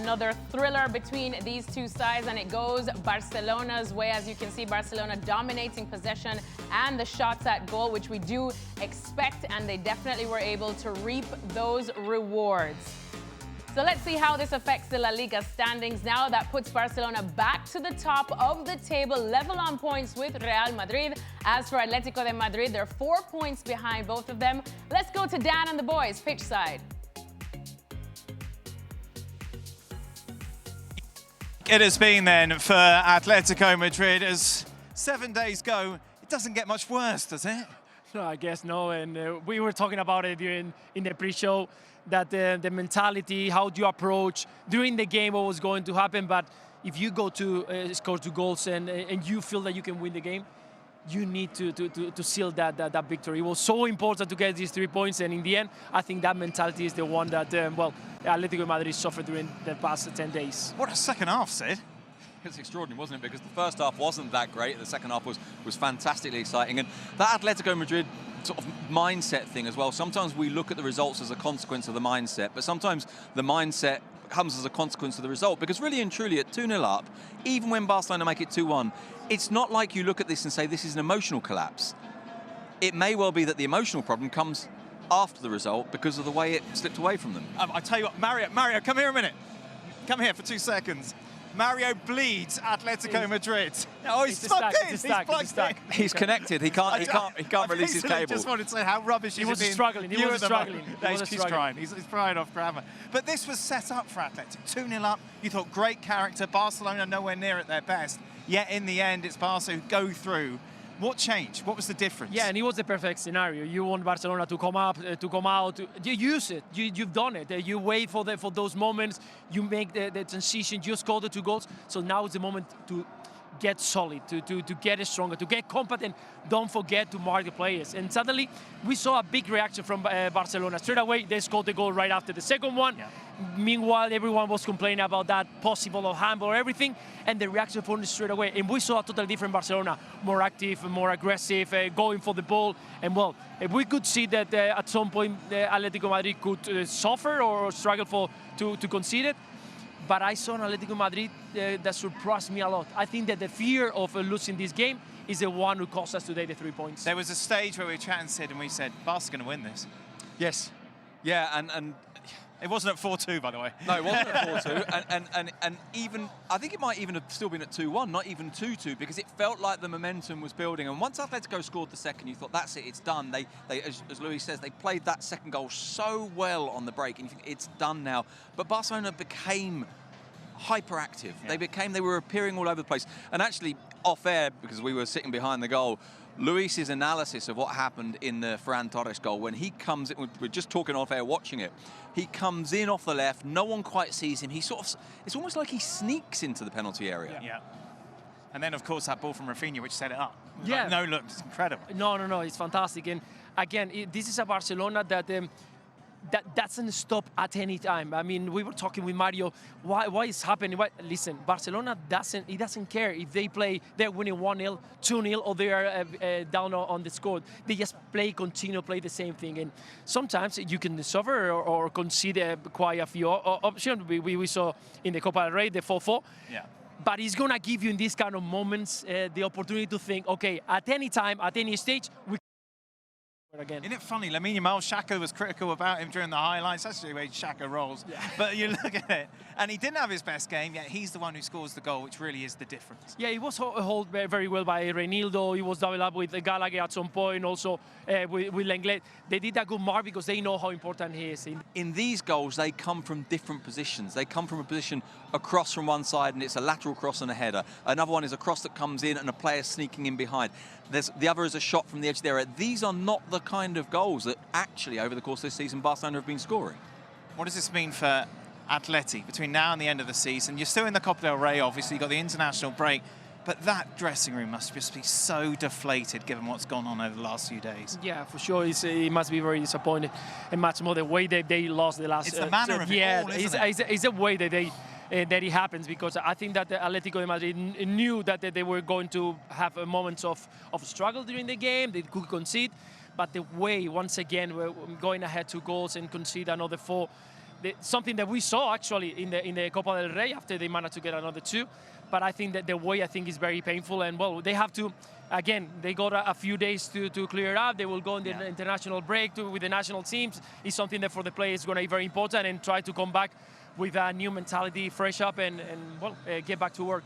another thriller between these two sides, and it goes Barcelona's way. As you can see, Barcelona dominating possession and the shots at goal, which we do expect, and they definitely were able to reap those rewards. So let's see how this affects the La Liga standings now. That puts Barcelona back to the top of the table, level on points with Real Madrid. As for Atletico de Madrid, they're 4 points behind both of them. Let's go to Dan and the boys, pitch side. It has been then for Atletico Madrid. As 7 days go, it doesn't get much worse, does it? No, I guess no. And we were talking about it in the pre-show, that the mentality, how do you approach during the game what was going to happen. But if you go to score 2 goals and you feel that you can win the game, you need to seal that victory. It was so important to get these 3 points, and in the end, I think that mentality is the one that, Atletico Madrid suffered during the past 10 days. What a second half, Sid. It's extraordinary, wasn't it? Because the first half wasn't that great. The second half was fantastically exciting. And that Atletico Madrid sort of mindset thing as well. Sometimes we look at the results as a consequence of the mindset, but sometimes the mindset comes as a consequence of the result. Because really and truly, at 2-0 up, even when Barcelona make it 2-1, it's not like you look at this and say this is an emotional collapse. It may well be that the emotional problem comes after the result because of the way it slipped away from them. I tell you what, Mario, come here a minute. Come here for 2 seconds. Mario bleeds Atletico Madrid. Oh, he's plugged in. He's plugged in. He's connected. He can't release his cable. I just wanted to say how rubbish he was struggling. He was struggling. He's crying. He's crying off grammar. But this was set up for Atletico. 2-0 up. You thought great character. Barcelona nowhere near at their best. Yet in the end, it's Barca who go through. What changed? What was the difference? Yeah, and it was the perfect scenario. You want Barcelona to come up, to come out. You use it. You've done it. You wait for those moments. You make the transition. You score the 2 goals. So now is the moment to get solid, to get stronger, to get competent. Don't forget to mark the players. And suddenly, we saw a big reaction from Barcelona. Straight away, they scored the goal right after the second one. Yeah. Meanwhile, everyone was complaining about that possible of handball or everything, and the reaction from straight away. And we saw a totally different Barcelona, more active, more aggressive, going for the ball. And well, we could see that at some point, Atletico Madrid could suffer or struggle to concede it. But I saw an Atletico Madrid that surprised me a lot. I think that the fear of losing this game is the one who cost us today the 3 points. There was a stage where we were chatting, Sid, and we said, Barca's going to win this. Yes. Yeah, and it wasn't at 4-2, by the way. No, it wasn't at 4-2, and even I think it might even have still been at 2-1, not even 2-2, because it felt like the momentum was building. And once Atletico scored the second, you thought that's it, it's done. They as Luis says, they played that second goal so well on the break, and you think it's done now. But Barcelona became hyperactive. Yeah. They were appearing all over the place. And actually, off air, because we were sitting behind the goal, Luis's analysis of what happened in the Ferran Torres goal, when he comes in, we're just talking off air, watching it, he comes in off the left, no one quite sees him, he sort of, it's almost like he sneaks into the penalty area. Yeah. And then, of course, that ball from Rafinha, which set it up. Yeah. Like, no, look, it's incredible. No, it's fantastic. And again, this is a Barcelona that doesn't stop at any time. I mean, we were talking with Mario, why is happening? Listen, Barcelona doesn't care if they're winning 1-0, 2-0, or they are down on the score. They just continue play the same thing. And sometimes you can suffer or concede quite a few options. We saw in the Copa del Rey, the 4-4. Yeah. But it's going to give you in these kind of moments the opportunity to think, okay, at any time, at any stage, we again. Isn't it funny? Lamine Yamal, Xhaka was critical about him during the highlights. That's the way Xhaka rolls. Yeah. But you look at it, and he didn't have his best game, yet he's the one who scores the goal, which really is the difference. Yeah, he was held very well by Reinildo. He was doubled up with Gallagher at some point, also with Lenglet. They did a good mark because they know how important he is. In these goals, they come from different positions. They come from a position across from one side, and it's a lateral cross and a header. Another one is a cross that comes in and a player sneaking in behind. The other is a shot from the edge there. These are not the kind of goals that actually, over the course of this season, Barcelona have been scoring. What does this mean for Atleti between now and the end of the season? You're still in the Copa del Rey, obviously. You've got the international break. But that dressing room must just be so deflated given what's gone on over the last few days. Yeah, for sure. It must be very disappointed. And much more the way that they lost the last... It's the manner of it all, isn't it? It's the way that it happens, because I think that the Atletico de Madrid knew that they were going to have moments of struggle during the game. They could concede. But the way, once again, we're going ahead 2 goals and concede another 4, something that we saw actually in the Copa del Rey after they managed to get another 2. But I think that the way is very painful, and well, they have to. Again, they got a few days to clear it up. They will go in the international break with the national teams. It's something that for the players is going to be very important, and try to come back with a new mentality, fresh up, and get back to work.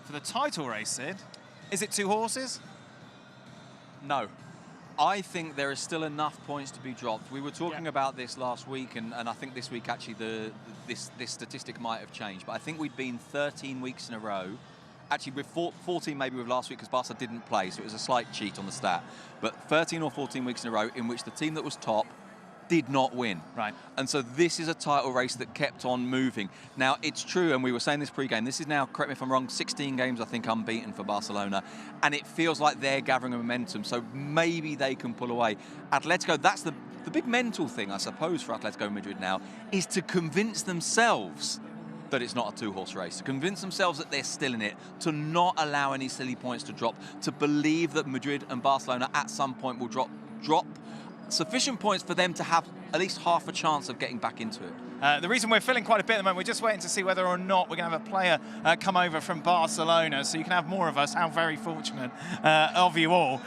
For the title race, Sid, is it 2 horses? No. I think there is still enough points to be dropped. We were talking about this last week, and I think this week actually this statistic might have changed. But I think we'd been 13 weeks in a row. Actually, with 14 maybe with last week because Barca didn't play, so it was a slight cheat on the stat. But 13 or 14 weeks in a row in which the team that was top did not win. Right. And so this is a title race that kept on moving. Now, it's true, and we were saying this pre-game, this is now, correct me if I'm wrong, 16 games, I think, unbeaten for Barcelona, and it feels like they're gathering a momentum, so maybe they can pull away. Atletico, that's the big mental thing, I suppose, for Atletico Madrid now, is to convince themselves that it's not a 2-horse race, to convince themselves that they're still in it, to not allow any silly points to drop, to believe that Madrid and Barcelona at some point will drop sufficient points for them to have at least half a chance of getting back into it. The reason we're filling quite a bit at the moment, we're just waiting to see whether or not we're going to have a player come over from Barcelona, so you can have more of us. How very fortunate of you all.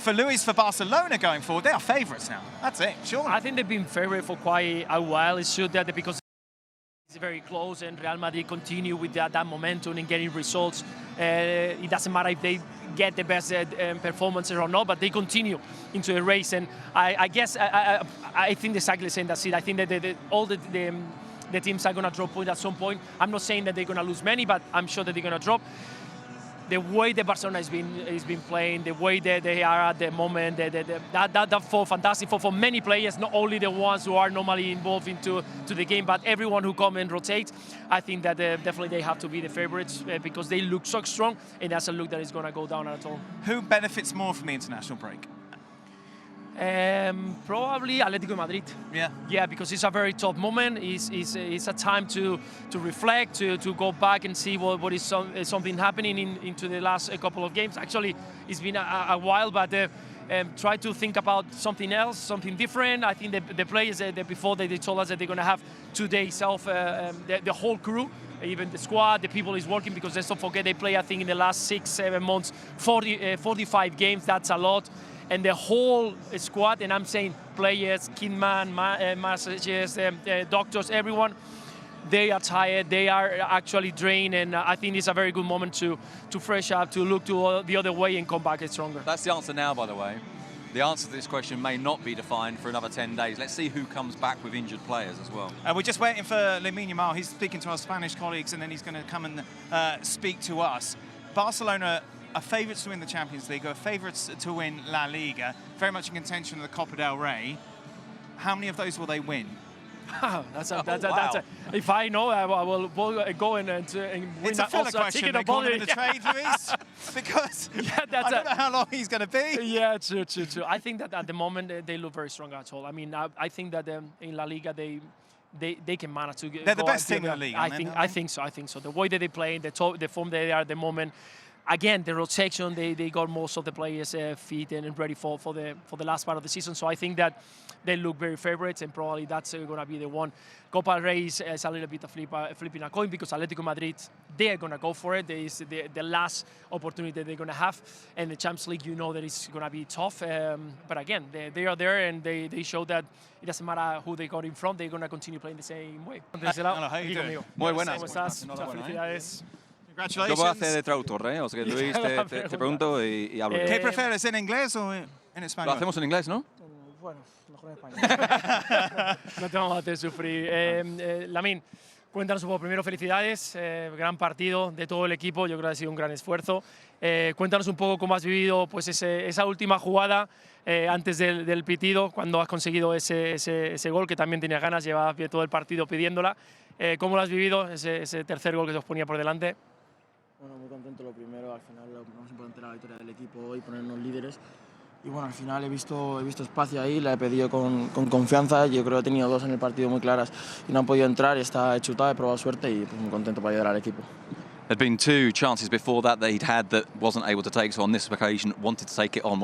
For Luis, for Barcelona going forward, they are favourites now. That's it, sure. I think they've been favourite for quite a while. It's true that because it's very close, and Real Madrid continue with that momentum and getting results. It doesn't matter if they get the best performances or not, but they continue into the race. And I guess I think exactly the same. That's it. I think that all the teams are going to drop points at some point. I'm not saying that they're going to lose many, but I'm sure that they're going to drop. The way that Barcelona has been playing, the way that they are at the moment, that for fantastic for many players, not only the ones who are normally involved into the game, but everyone who come and rotate. I think that definitely they have to be the favourites because they look so strong, and that's a look that is going to go down at all. Who benefits more from the international break? Probably Atletico Madrid. Yeah, because it's a very tough moment. It's a time to reflect, to go back and see what is something happening into the last couple of games. Actually, it's been a while, but try to think about something else, something different. I think the players before they told us that they're going to have 2 days off. The whole crew, even the squad, the people is working, because let's not forget they play, I think, in the last 6-7 months, 45 games. That's a lot. And the whole squad, and I'm saying players, Kidman, massages, doctors, everyone, they are tired, they are actually drained, and I think it's a very good moment to fresh up, to look to the other way and come back stronger. That's the answer now, by the way. The answer to this question may not be defined for another 10 days. Let's see who comes back with injured players as well. We're just waiting for Lamine Yamal. He's speaking to our Spanish colleagues, and then he's going to come and speak to us. Barcelona are favourites to win the Champions League, are favourites to win La Liga, very much in contention of the Copa del Rey. How many of those will they win? If I know, I will go and win. It's a filler question. They call him in the trade, Luis, because I don't know how long he's going to be. Yeah, true. I think that at the moment they look very strong at all. I mean, I think that in La Liga they can manage to get. They're the best team in the league. I think so. The way that they play, the form they are at the moment. Again, the rotation, they got most of the players fit and ready for the last part of the season. So I think that they look very favourites, and probably that's going to be the one. Copa del Rey is a little bit of flipping a coin, because Atletico Madrid, they are going to go for it. There is the last opportunity they're going to have. And the Champions League, you know that it's going to be tough. But again, they are there, and they show that it doesn't matter who they got in front, they're going to continue playing the same way. Hello, how are you doing? Muy buenas. ¿Cómo estás? Muchas felicidades. Congratulations. Yo voy a hacer de traductor, ¿eh? O sea que Luis te pregunto y hablo. ¿Qué prefieres, en inglés o en español? Lo hacemos en inglés, ¿no? Bueno, mejor en español. No te vamos a hacer sufrir. Lamine, cuéntanos un poco. Primero, felicidades. Gran partido de todo el equipo. Yo creo que ha sido un gran esfuerzo. Cuéntanos un poco cómo has vivido pues, esa última jugada antes del pitido, cuando has conseguido ese gol, que también tenías ganas, llevabas todo el partido pidiéndola. ¿Cómo lo has vivido, ese tercer gol que se os ponía por delante? Bueno, muy contento lo primero. Al final lo más importante era la victoria del equipo hoy, ponernos líderes. Y bueno, al final he visto espacio ahí, la he pedido con confianza. Yo creo que he tenido 2 en el partido muy claras y no han podido entrar, y está chutado, he probado suerte y pues, muy contento para ayudar al equipo. There'd been 2 chances before that he'd had that wasn't able to take, so on this occasion wanted to take it on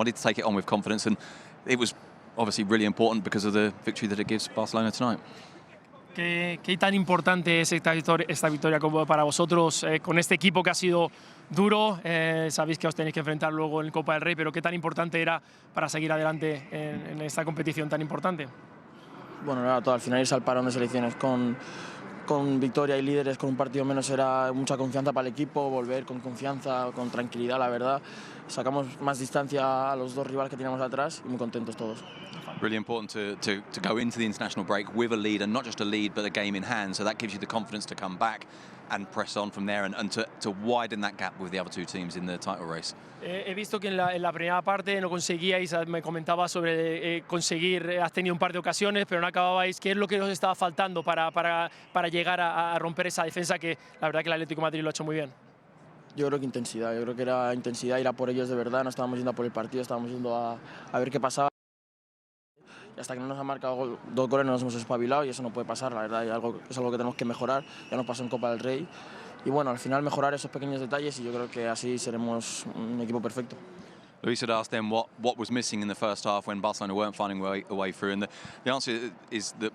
with confidence, and it was obviously really important because of the victory that it gives Barcelona tonight. ¿Qué tan importante es esta victoria como para vosotros con este equipo que ha sido duro? Sabéis que os tenéis que enfrentar luego en Copa del Rey, pero ¿qué tan importante era para seguir adelante en esta competición tan importante? Bueno, era todo. Al final irse al parón de selecciones con victoria y líderes, con un partido menos, era mucha confianza para el equipo, volver con confianza, con tranquilidad, la verdad. Sacamos más distancia a los dos rivales que teníamos atrás y muy contentos todos. Really important to go into the international break with a lead, and not just a lead but a game in hand, so that gives you the confidence to come back and press on from there and to widen that gap with the other two teams in the title race. He visto que en la primera parte no conseguíais, me comentabas sobre conseguir, has tenido un par de ocasiones, pero no acababais. ¿Qué es lo que os estaba faltando para llegar a romper esa defensa que la verdad que el Atlético de Madrid lo ha hecho muy bien? Yo creo que intensidad, yo creo que era intensidad, ir a por ellos de verdad, no estábamos yendo a por el partido, estábamos yendo a ver qué pasaba. Y hasta que no nos han marcado 2 goles no nos hemos espabilado y eso no puede pasar, la verdad, es algo que tenemos que mejorar, ya nos pasó en Copa del Rey. Y bueno, al final mejorar esos pequeños detalles y yo creo que así seremos un equipo perfecto. Luis had asked them what was missing in the first half when Barcelona weren't finding a way through, and the answer is that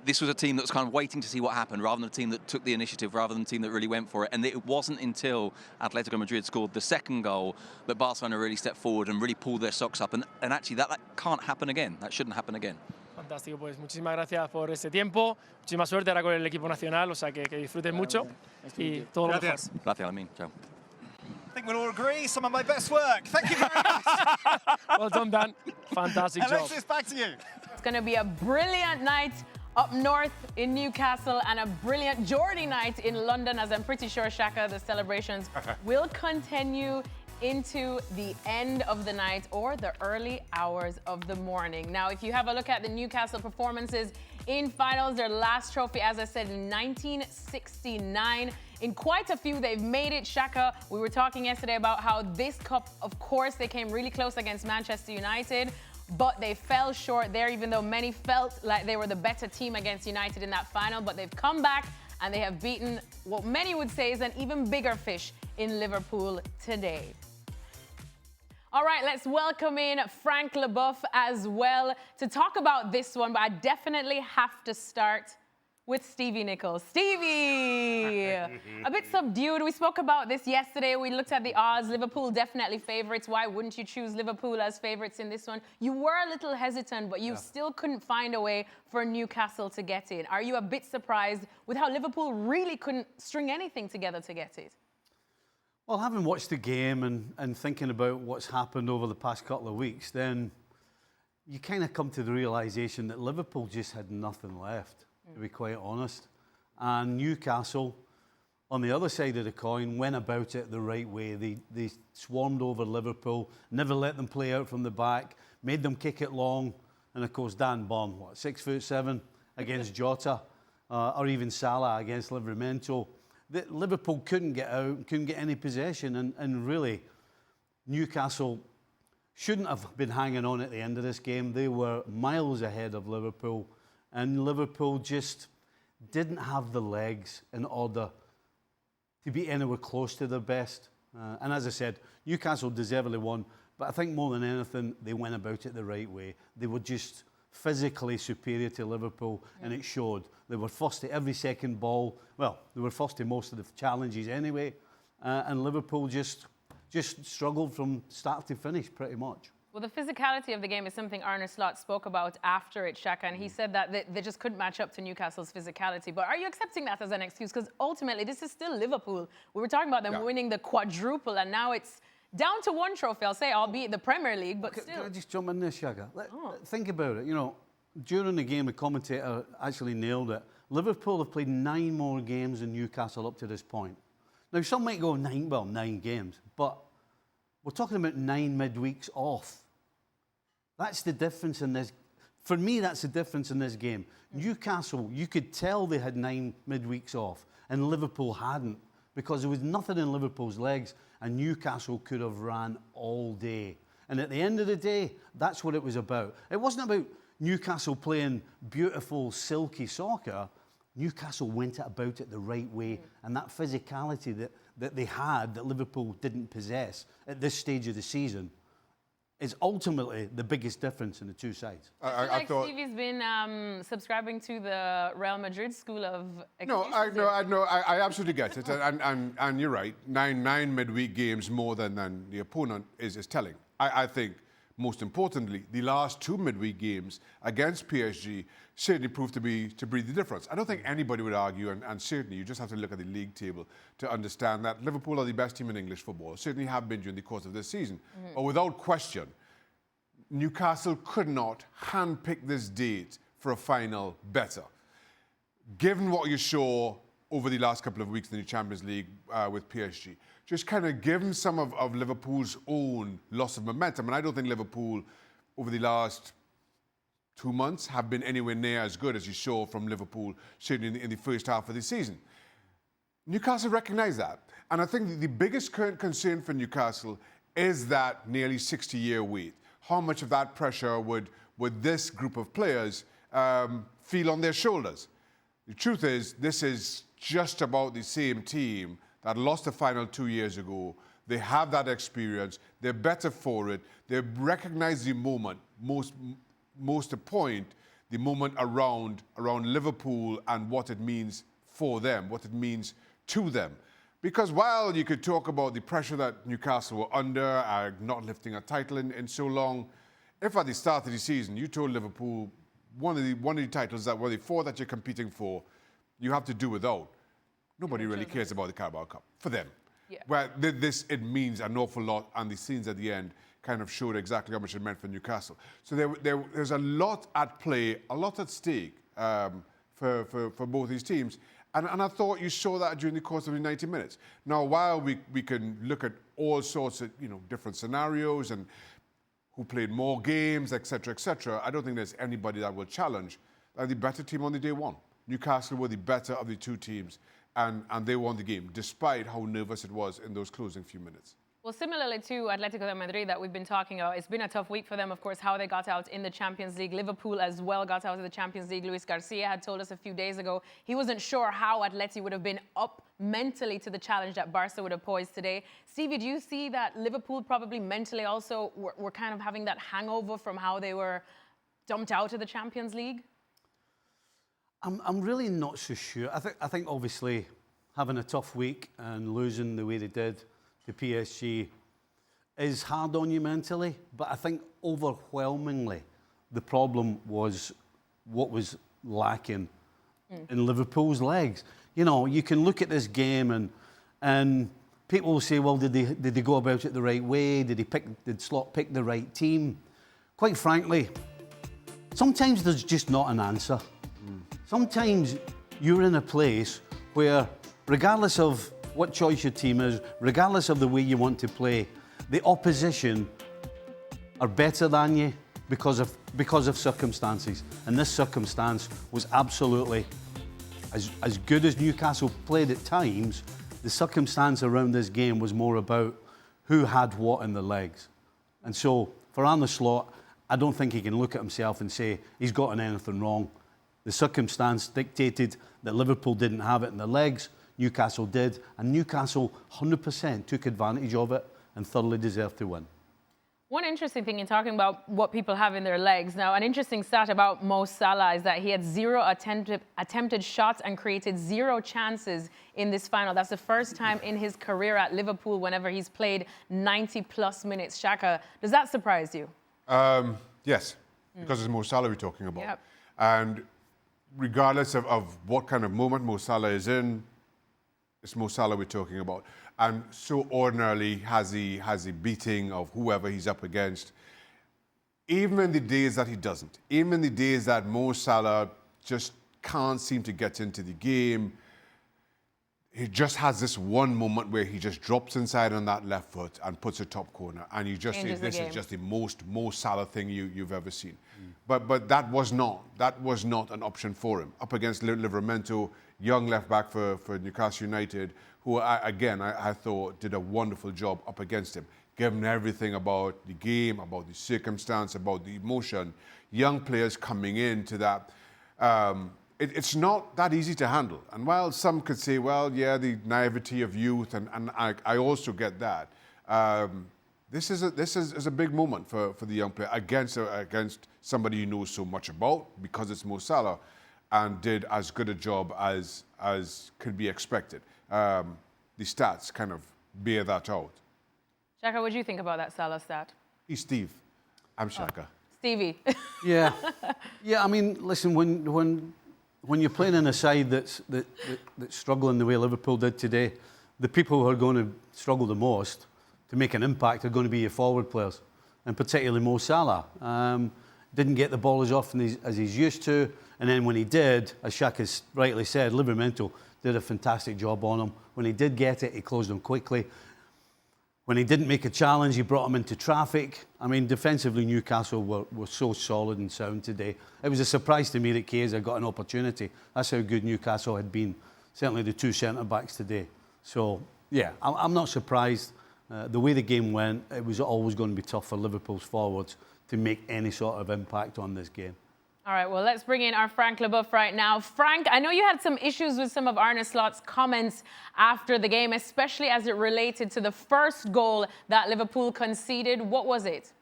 this was a team that was kind of waiting to see what happened rather than a team that took the initiative, rather than a team that really went for it. And it wasn't until Atletico Madrid scored the second goal that Barcelona really stepped forward and really pulled their socks up. And actually that can't happen again. That shouldn't happen again. Fantástico, pues muchísimas gracias por este tiempo. Muchísima suerte ahora con el equipo nacional, o sea que disfruten mucho y todo lo mejor. Gracias. Gracias, Lamin. Ciao. I think we'll all agree, some of my best work. Thank you very much. Well done, Dan. Fantastic job. Alexis, back to you. It's going to be a brilliant night up north in Newcastle and a brilliant Geordie night in London, as I'm pretty sure, Shaka, the celebrations will continue into the end of the night or the early hours of the morning. Now, if you have a look at the Newcastle performances in finals, their last trophy, as I said, in 1969. In quite a few, they've made it. Shaka, we were talking yesterday about how this cup, of course, they came really close against Manchester United, but they fell short there, even though many felt like they were the better team against United in that final. But they've come back and they have beaten what many would say is an even bigger fish in Liverpool today. All right, let's welcome in Frank Leboeuf as well to talk about this one, but I definitely have to start with Stevie Nichols. Stevie, a bit subdued. We spoke about this yesterday. We looked at the odds. Liverpool definitely favorites. Why wouldn't you choose Liverpool as favorites in this one? You were a little hesitant, but you still couldn't find a way for Newcastle to get in. Are you a bit surprised with how Liverpool really couldn't string anything together to get it? Well, having watched the game and thinking about what's happened over the past couple of weeks, then you kind of come to the realisation that Liverpool just had nothing left, to be quite honest. And Newcastle, on the other side of the coin, went about it the right way. They swarmed over Liverpool, never let them play out from the back, made them kick it long. And of course, Dan Burn, 6'7" against Jota, or even Salah against Livramento. Liverpool couldn't get out, couldn't get any possession, and really, Newcastle shouldn't have been hanging on at the end of this game. They were miles ahead of Liverpool, and Liverpool just didn't have the legs in order to be anywhere close to their best. And as I said, Newcastle deservedly won, but I think more than anything, they went about it the right way. They were just physically superior to Liverpool, and it showed. They were first to every second ball. Well, they were first to most of the challenges anyway, and Liverpool just struggled from start to finish pretty much. Well, the physicality of the game is something Arne Slot spoke about after it, Shaka, and he said that they just couldn't match up to Newcastle's physicality. But are you accepting that as an excuse? Because ultimately, this is still Liverpool. We were talking about them winning the quadruple, and now it's down to one trophy, I'll say, albeit the Premier League, but still. Can I just jump in there, Shaka? Think about it. You know, during the game, the commentator actually nailed it. Liverpool have played 9 more games than Newcastle up to this point. Now, some might go 9 games, but we're talking about 9 midweeks off. That's the difference in this. For me, that's the difference in this game. Newcastle, you could tell they had 9 midweeks off, and Liverpool hadn't, because there was nothing in Liverpool's legs, and Newcastle could have ran all day. And at the end of the day, that's what it was about. It wasn't about Newcastle playing beautiful, silky soccer. Newcastle went about it the right way, and that physicality that they had, that Liverpool didn't possess at this stage of the season, is ultimately the biggest difference in the two sides. I thought Stevie's been subscribing to the Real Madrid school of excuses. I absolutely get it, and you're right. Nine midweek games more than the opponent is telling. I think most importantly, the last two midweek games against PSG certainly proved to be the difference. I don't think anybody would argue, and certainly you just have to look at the league table to understand that Liverpool are the best team in English football, certainly have been during the course of this season. But without question, Newcastle could not handpick this date for a final better. Given what you saw over the last couple of weeks in the Champions League with PSG, just kind of given some of Liverpool's own loss of momentum, and I don't think Liverpool over the last 2 months have been anywhere near as good as you saw from Liverpool, certainly in the first half of the season. Newcastle recognised that. And I think the biggest current concern for Newcastle is that nearly 60-year wait. How much of that pressure would this group of players feel on their shoulders? The truth is, this is just about the same team that lost the final 2 years ago. They have that experience. They're better for it. They recognize the moment, most the point, the moment around Liverpool and what it means for them, what it means to them. Because while you could talk about the pressure that Newcastle were under, not lifting a title in so long, if at the start of the season you told Liverpool one of the titles that were the four that you're competing for, you have to do without, nobody really cares about the Carabao Cup for them. Yeah. Well, it means an awful lot, and the scenes at the end kind of showed exactly how much it meant for Newcastle. So there's a lot at play, a lot at stake for both these teams. And I thought you saw that during the course of the 90 minutes. Now, while we can look at all sorts of different scenarios and who played more games, etc., I don't think there's anybody that will challenge the better team on the day one. Newcastle were the better of the two teams, and they won the game, despite how nervous it was in those closing few minutes. Well, similarly to Atletico Madrid that we've been talking about, it's been a tough week for them, of course, how they got out in the Champions League. Liverpool as well got out of the Champions League. Luis Garcia had told us a few days ago he wasn't sure how Atleti would have been up mentally to the challenge that Barca would have posed today. Stevie, do you see that Liverpool probably mentally also were kind of having that hangover from how they were dumped out of the Champions League? I'm really not so sure. I think obviously having a tough week and losing the way they did to PSG is hard on you mentally, but I think overwhelmingly the problem was what was lacking in Liverpool's legs. You can look at this game and people will say, well, did they go about it the right way? Did Slot pick the right team? Quite frankly, sometimes there's just not an answer. Sometimes you're in a place where, regardless of what choice your team is, regardless of the way you want to play, the opposition are better than you because of circumstances. And this circumstance was absolutely as good as Newcastle played at times. The circumstance around this game was more about who had what in the legs. And so for Arne Slot, I don't think he can look at himself and say he's gotten anything wrong. The circumstance dictated that Liverpool didn't have it in the legs, Newcastle did, and Newcastle 100% took advantage of it and thoroughly deserved to win. One interesting thing in talking about what people have in their legs. Now, an interesting stat about Mo Salah is that he had 0 attempted shots and created 0 chances in this final. That's the first time in his career at Liverpool whenever he's played 90-plus minutes. Shaka, does that surprise you? Yes, because it's Mo Salah we're talking about. Yep. And regardless of what kind of moment Mo Salah is in, it's Mo Salah we're talking about. And so ordinarily has he beating of whoever he's up against. Even in the days that he doesn't, even in the days that Mo Salah just can't seem to get into the game, he just has this one moment where he just drops inside on that left foot and puts a top corner, and you just say, this is just the most Mo Salah thing you've ever seen. But that was not an option for him. Up against Livramento, young left back for Newcastle United, who I thought did a wonderful job up against him, given everything about the game, about the circumstance, about the emotion. Young players coming into that. It's not that easy to handle. And while some could say, well, yeah, the naivety of youth, and I also get that, this is a big moment for the young player against somebody he knows so much about, because it's Mo Salah, and did as good a job as could be expected. The stats kind of bear that out. Shaka, what do you think about that Salah stat? He's Steve. I'm Shaka. Stevie. Yeah, yeah. I mean, listen, when you're playing in a side that's struggling the way Liverpool did today, the people who are going to struggle the most to make an impact are going to be your forward players, and particularly Mo Salah. Didn't get the ball as often as he's used to, and then when he did, as Shaka's rightly said, Livramento did a fantastic job on him. When he did get it, he closed him quickly. When he didn't make a challenge, he brought him into traffic. I mean, defensively, Newcastle were so solid and sound today. It was a surprise to me that Chiesa got an opportunity. That's how good Newcastle had been. Certainly the two centre-backs today. So, yeah, I'm not surprised. The way the game went, it was always going to be tough for Liverpool's forwards to make any sort of impact on this game. All right, well, let's bring in our Frank Leboeuf right now. Frank, I know you had some issues with some of Arne Slot's comments after the game, especially as it related to the first goal that Liverpool conceded. What was it?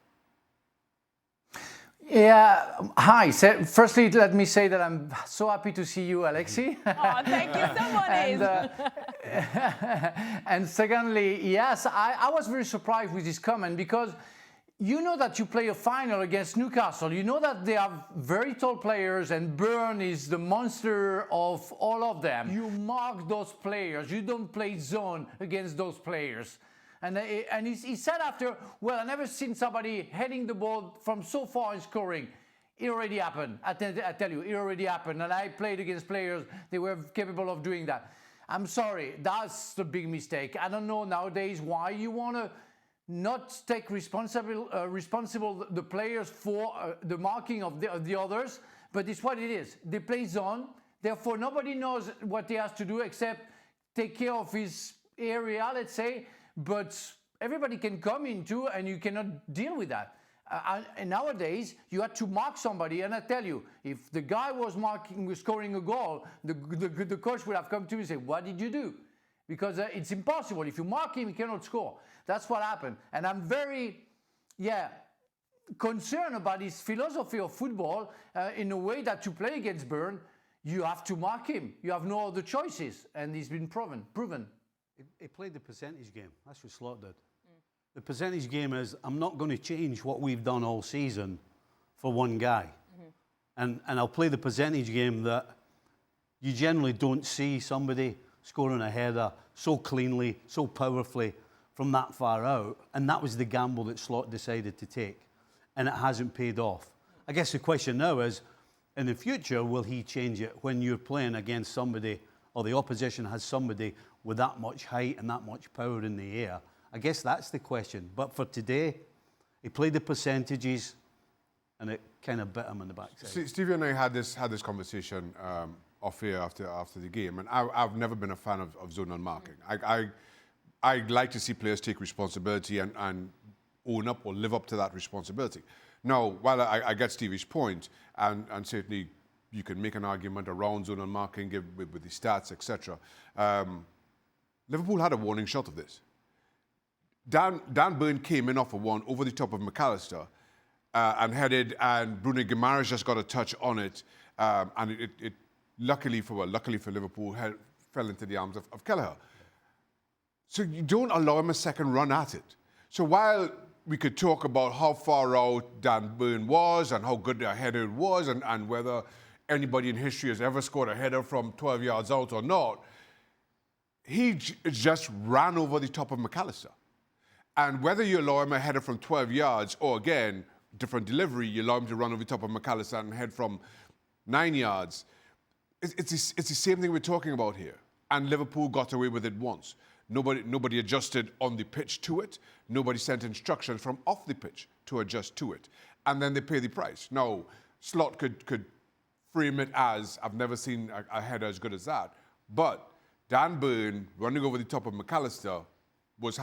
Yeah, hi. Firstly, let me say that I'm so happy to see you, Alexi. Oh, thank you. Someone is. And secondly, yes, I was very surprised with this comment, because you know that you play a final against Newcastle. You know that they have very tall players, and Burn is the monster of all of them. You mark those players. You don't play zone against those players. And he said after, well, I never seen somebody heading the ball from so far and scoring. It already happened. I tell you, it already happened. And I played against players, they were capable of doing that. I'm sorry, that's the big mistake. I don't know nowadays why you want to not take responsible the players for the marking of the others, but it's what it is. They play zone, therefore nobody knows what he has to do except take care of his area, let's say, but everybody can come into, and you cannot deal with that. And nowadays, you had to mark somebody, and I tell you, if the guy was scoring a goal, the coach would have come to me and say, what did you do? Because it's impossible. If you mark him, he cannot score. That's what happened. And I'm very, concerned about his philosophy of football in a way that to play against Burn, you have to mark him. You have no other choices. And it's been proven. He played the percentage game. That's what Slot did. The percentage game is, I'm not going to change what we've done all season for one guy. And I'll play the percentage game that you generally don't see somebody scoring a header so cleanly, so powerfully from that far out. And that was the gamble that Slot decided to take. And it hasn't paid off. I guess the question now is, in the future, will he change it when you're playing against somebody, or the opposition has somebody with that much height and that much power in the air? I guess that's the question. But for today, he played the percentages, and it kind of bit him in the backside. Stevie and I had this conversation off air after the game, and I've never been a fan of zonal marking. I like to see players take responsibility and own up or live up to that responsibility. Now, while I get Stevie's point, and certainly you can make an argument around zonal marking with the stats, etc. Liverpool had a warning shot of this. Dan Burn came in off a one over the top of McAllister and headed, and Bruno Guimaraes just got a touch on it, and it luckily for Liverpool fell into the arms of Kelleher. So you don't allow him a second run at it. So while we could talk about how far out Dan Burn was and how good a header it was, and whether anybody in history has ever scored a header from 12 yards out or not, he just ran over the top of McAllister. And whether you allow him a header from 12 yards or, again, different delivery, you allow him to run over the top of McAllister and head from 9 yards, it's the same thing we're talking about here. And Liverpool got away with it once. Nobody adjusted on the pitch to it. Nobody sent instructions from off the pitch to adjust to it. And then they pay the price. Now, Slot could frame it as, I've never seen a header as good as that. But Dan Burn running over the top of McAllister was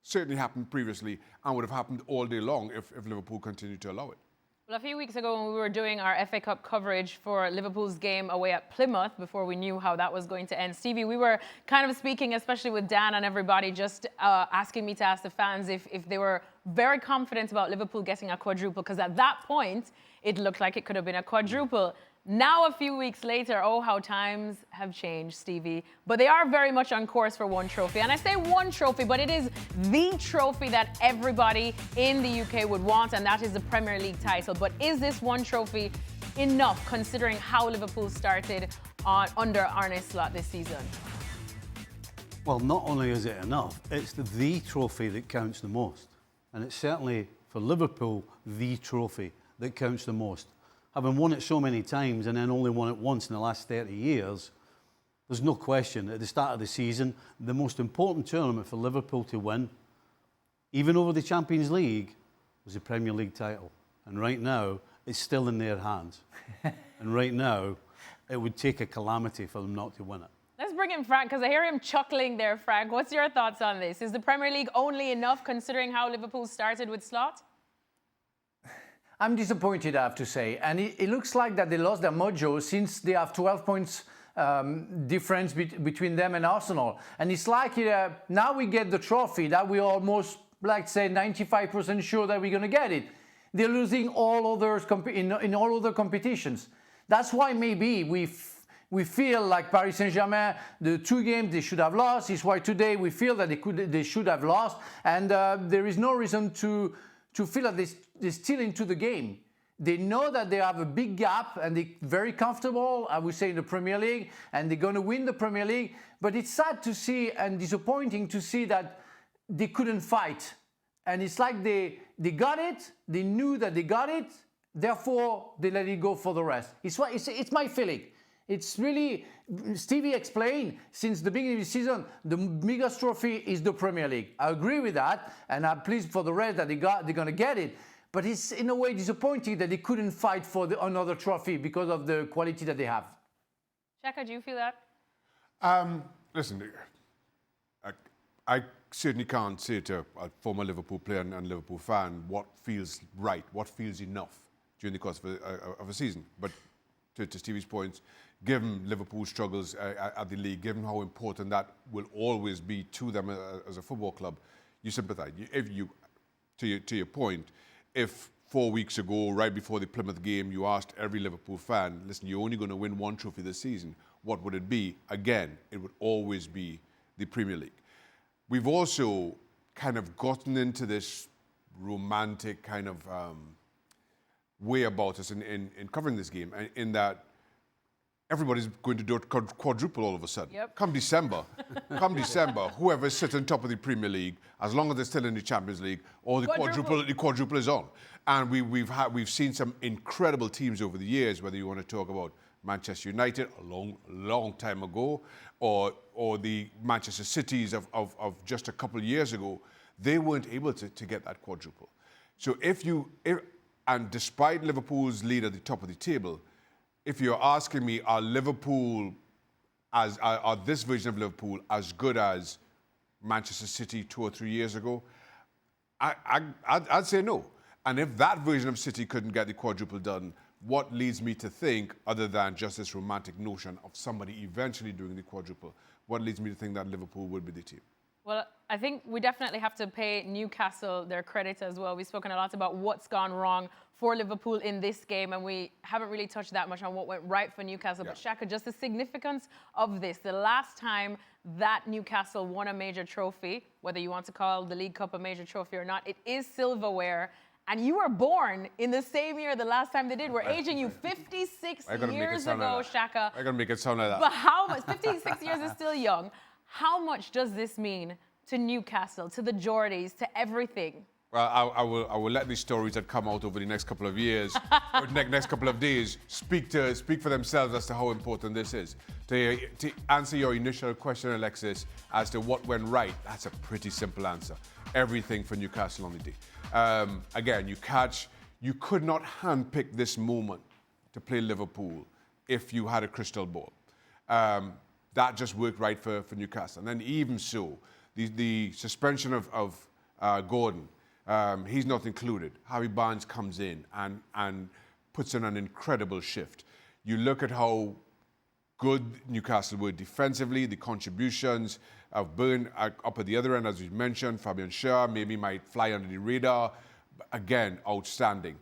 certainly happened previously, and would have happened all day long if Liverpool continued to allow it. Well, a few weeks ago when we were doing our FA Cup coverage for Liverpool's game away at Plymouth, before we knew how that was going to end, Stevie, we were kind of speaking, especially with Dan and everybody, just asking me to ask the fans if they were very confident about Liverpool getting a quadruple, because at that point, it looked like it could have been a quadruple. Now, a few weeks later, oh, how times have changed, Stevie. But they are very much on course for one trophy. And I say one trophy, but it is the trophy that everybody in the UK would want, and that is the Premier League title. But is this one trophy enough, considering how Liverpool started under Arne Slot this season? Well, not only is it enough, it's the trophy that counts the most. And it's certainly, for Liverpool, the trophy that counts the most. Having won it so many times and then only won it once in the last 30 years, there's no question at the start of the season, the most important tournament for Liverpool to win, even over the Champions League, was the Premier League title. And right now, it's still in their hands. And right now, it would take a calamity for them not to win it. Let's bring in Frank, because I hear him chuckling there, Frank. What's your thoughts on this? Is the Premier League only enough, considering how Liverpool started with Slot? I'm disappointed, I have to say. And it looks like that they lost their mojo since they have 12 points difference between them and Arsenal. And it's like now we get the trophy that we almost, like say, 95% sure that we're going to get it. They're losing all others in all other competitions. That's why maybe we feel like Paris Saint-Germain, the 2 games they should have lost. It's why today we feel that they should have lost. And there is no reason to feel that they're still into the game. They know that they have a big gap and they're very comfortable, I would say, in the Premier League, and they're going to win the Premier League. But it's sad to see and disappointing to see that they couldn't fight. And it's like they got it, they knew that they got it, therefore they let it go for the rest. It's my feeling. It's really, Stevie explained, since the beginning of the season, the biggest trophy is the Premier League. I agree with that, and I'm pleased for the rest that they're going to get it. But it's in a way disappointing that they couldn't fight for another trophy because of the quality that they have. Shaka, do you feel that? Listen, I certainly can't say to a former Liverpool player and Liverpool fan what feels right, what feels enough during the course of a season. But to Stevie's points, given Liverpool's struggles at the league, given how important that will always be to them as a football club, you sympathise. To your point, if 4 weeks ago, right before the Plymouth game, you asked every Liverpool fan, listen, you're only going to win one trophy this season, what would it be? Again, it would always be the Premier League. We've also kind of gotten into this romantic kind of way about us in covering this game, in that everybody's going to do a quadruple all of a sudden. Yep. Come December, whoever sits on top of the Premier League, as long as they're still in the Champions League, or the quadruple is on. And we've seen some incredible teams over the years, whether you want to talk about Manchester United a long time ago, or the Manchester Cities of just a couple of years ago. They weren't able to get that quadruple. So and despite Liverpool's lead at the top of the table, if you're asking me, are this version of Liverpool as good as Manchester City 2 or 3 years ago? I'd say no. And if that version of City couldn't get the quadruple done, what leads me to think, other than just this romantic notion of somebody eventually doing the quadruple, what leads me to think that Liverpool would be the team? Well, I think we definitely have to pay Newcastle their credit as well. We've spoken a lot about what's gone wrong for Liverpool in this game, and we haven't really touched that much on what went right for Newcastle. Yeah. But Shaka, just the significance of this, the last time that Newcastle won a major trophy, whether you want to call the League Cup a major trophy or not, it is silverware. And you were born in the same year the last time they did. We're aging you 56 years ago, Shaka. I'm going to make it sound like that. But how much? 56 years is still young. How much does this mean to Newcastle, to the Geordies, to everything? Well, I will let these stories that come out over the next couple of years, or next couple of days, speak for themselves as to how important this is. To answer your initial question, Alexis, as to what went right, that's a pretty simple answer. Everything for Newcastle on the day. Again, you could not handpick this moment to play Liverpool if you had a crystal ball. That just worked right for Newcastle. And then even so, the suspension of Gordon, He's not included. Harvey Barnes comes in and puts in an incredible shift. You look at how good Newcastle were defensively, the contributions of Burn up at the other end, as we mentioned. Fabian Schär maybe might fly under the radar. Again, outstanding.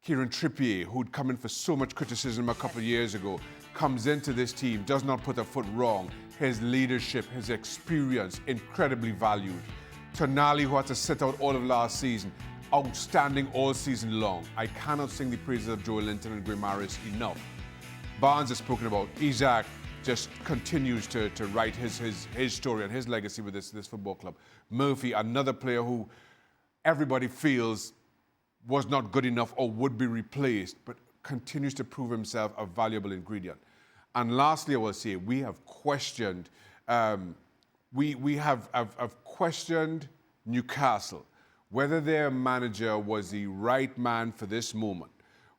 Kieran Trippier, who'd come in for so much criticism a couple of years ago, comes into this team, does not put a foot wrong. His leadership, his experience, incredibly valued. Tonali, who had to sit out all of last season, outstanding all season long. I cannot sing the praises of Joe Linton and Graham Maris enough. Barnes has spoken about. Isaac just continues to write his story and his legacy with this football club. Murphy, another player who everybody feels was not good enough or would be replaced, but continues to prove himself a valuable ingredient. And lastly, I will say, we have questioned, we have questioned Newcastle, whether their manager was the right man for this moment,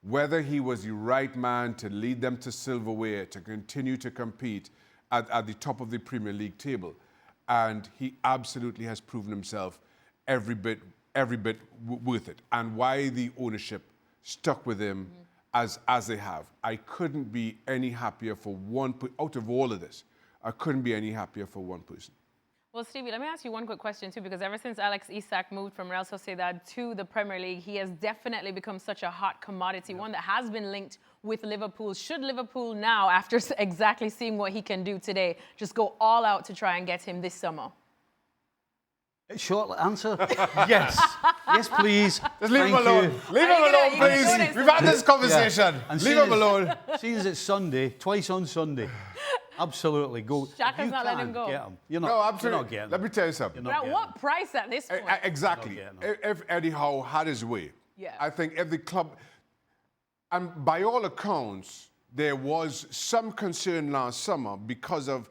whether he was the right man to lead them to silverware, to continue to compete at the top of the Premier League table. And he absolutely has proven himself every bit worth it. And why the ownership stuck with him as they have. I couldn't be any happier for out of all of this, I couldn't be any happier for one person. Well, Stevie, let me ask you one quick question too, because ever since Alex Isak moved from Real Sociedad to the Premier League, he has definitely become such a hot commodity, one that has been linked with Liverpool. Should Liverpool now, after exactly seeing what he can do today, just go all out to try and get him this summer? Short answer, yes. Yes, please. Just leave him alone. Leave him alone, please. We've had this conversation. And leave him alone. Seeing as it's Sunday, twice on Sunday, absolutely go. Shaka's not letting him go. Get him. You're not, No, absolutely. You're not getting Let me tell you something. But at what price at this point? Exactly. If Eddie Howe had his way, I think if the club, and by all accounts, there was some concern last summer because of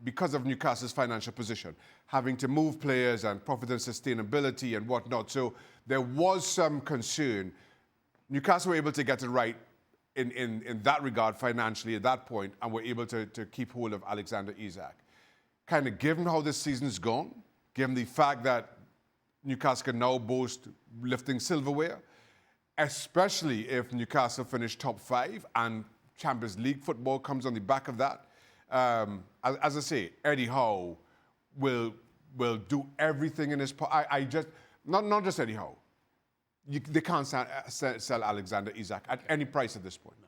Newcastle's financial position, having to move players and profit and sustainability and whatnot. So there was some concern. Newcastle were able to get it right in that regard financially at that point, and were able to keep hold of Alexander Isak. Kind of given how this season's gone, given the fact that Newcastle can now boast lifting silverware, especially if Newcastle finish top 5 and Champions League football comes on the back of that. As I say, Eddie Howe will do everything in his power. I just, not just Eddie Howe. They can't sell Alexander Isak at any price at this point. No.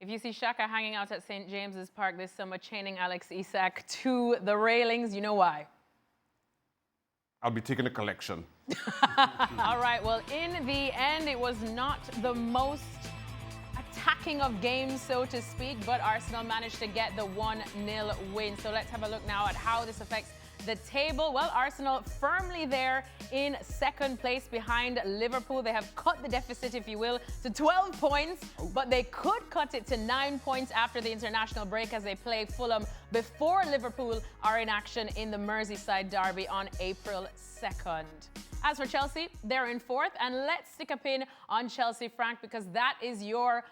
If you see Xhaka hanging out at St. James's Park this summer, chaining Alex Isak to the railings, you know why? I'll be taking a collection. All right, well, in the end, it was not the most attacking of games, so to speak, but Arsenal managed to get the 1-0 win. So let's have a look now at how this affects the table. Well, Arsenal firmly there in second place behind Liverpool. They have cut the deficit, if you will, to 12 points, but they could cut it to 9 points after the international break as they play Fulham before Liverpool are in action in the Merseyside derby on April 2nd. As for Chelsea, they're in fourth, and let's stick a pin on Chelsea, Frank, because that's your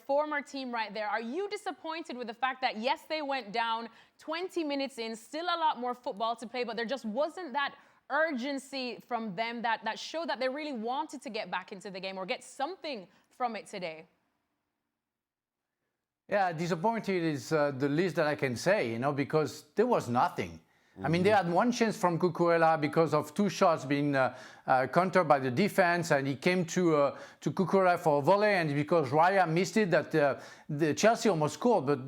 former team right there. Are you disappointed with the fact that, yes, they went down 20 minutes in, still a lot more football to play, but there just wasn't that urgency from them that showed that they really wanted to get back into the game or get something from it today? Yeah, disappointed is the least that I can say, because there was nothing. I mean, they had one chance from Cucurella because of 2 shots being countered by the defense, and he came to Cucurella for a volley, and because Raya missed it, that the Chelsea almost scored. But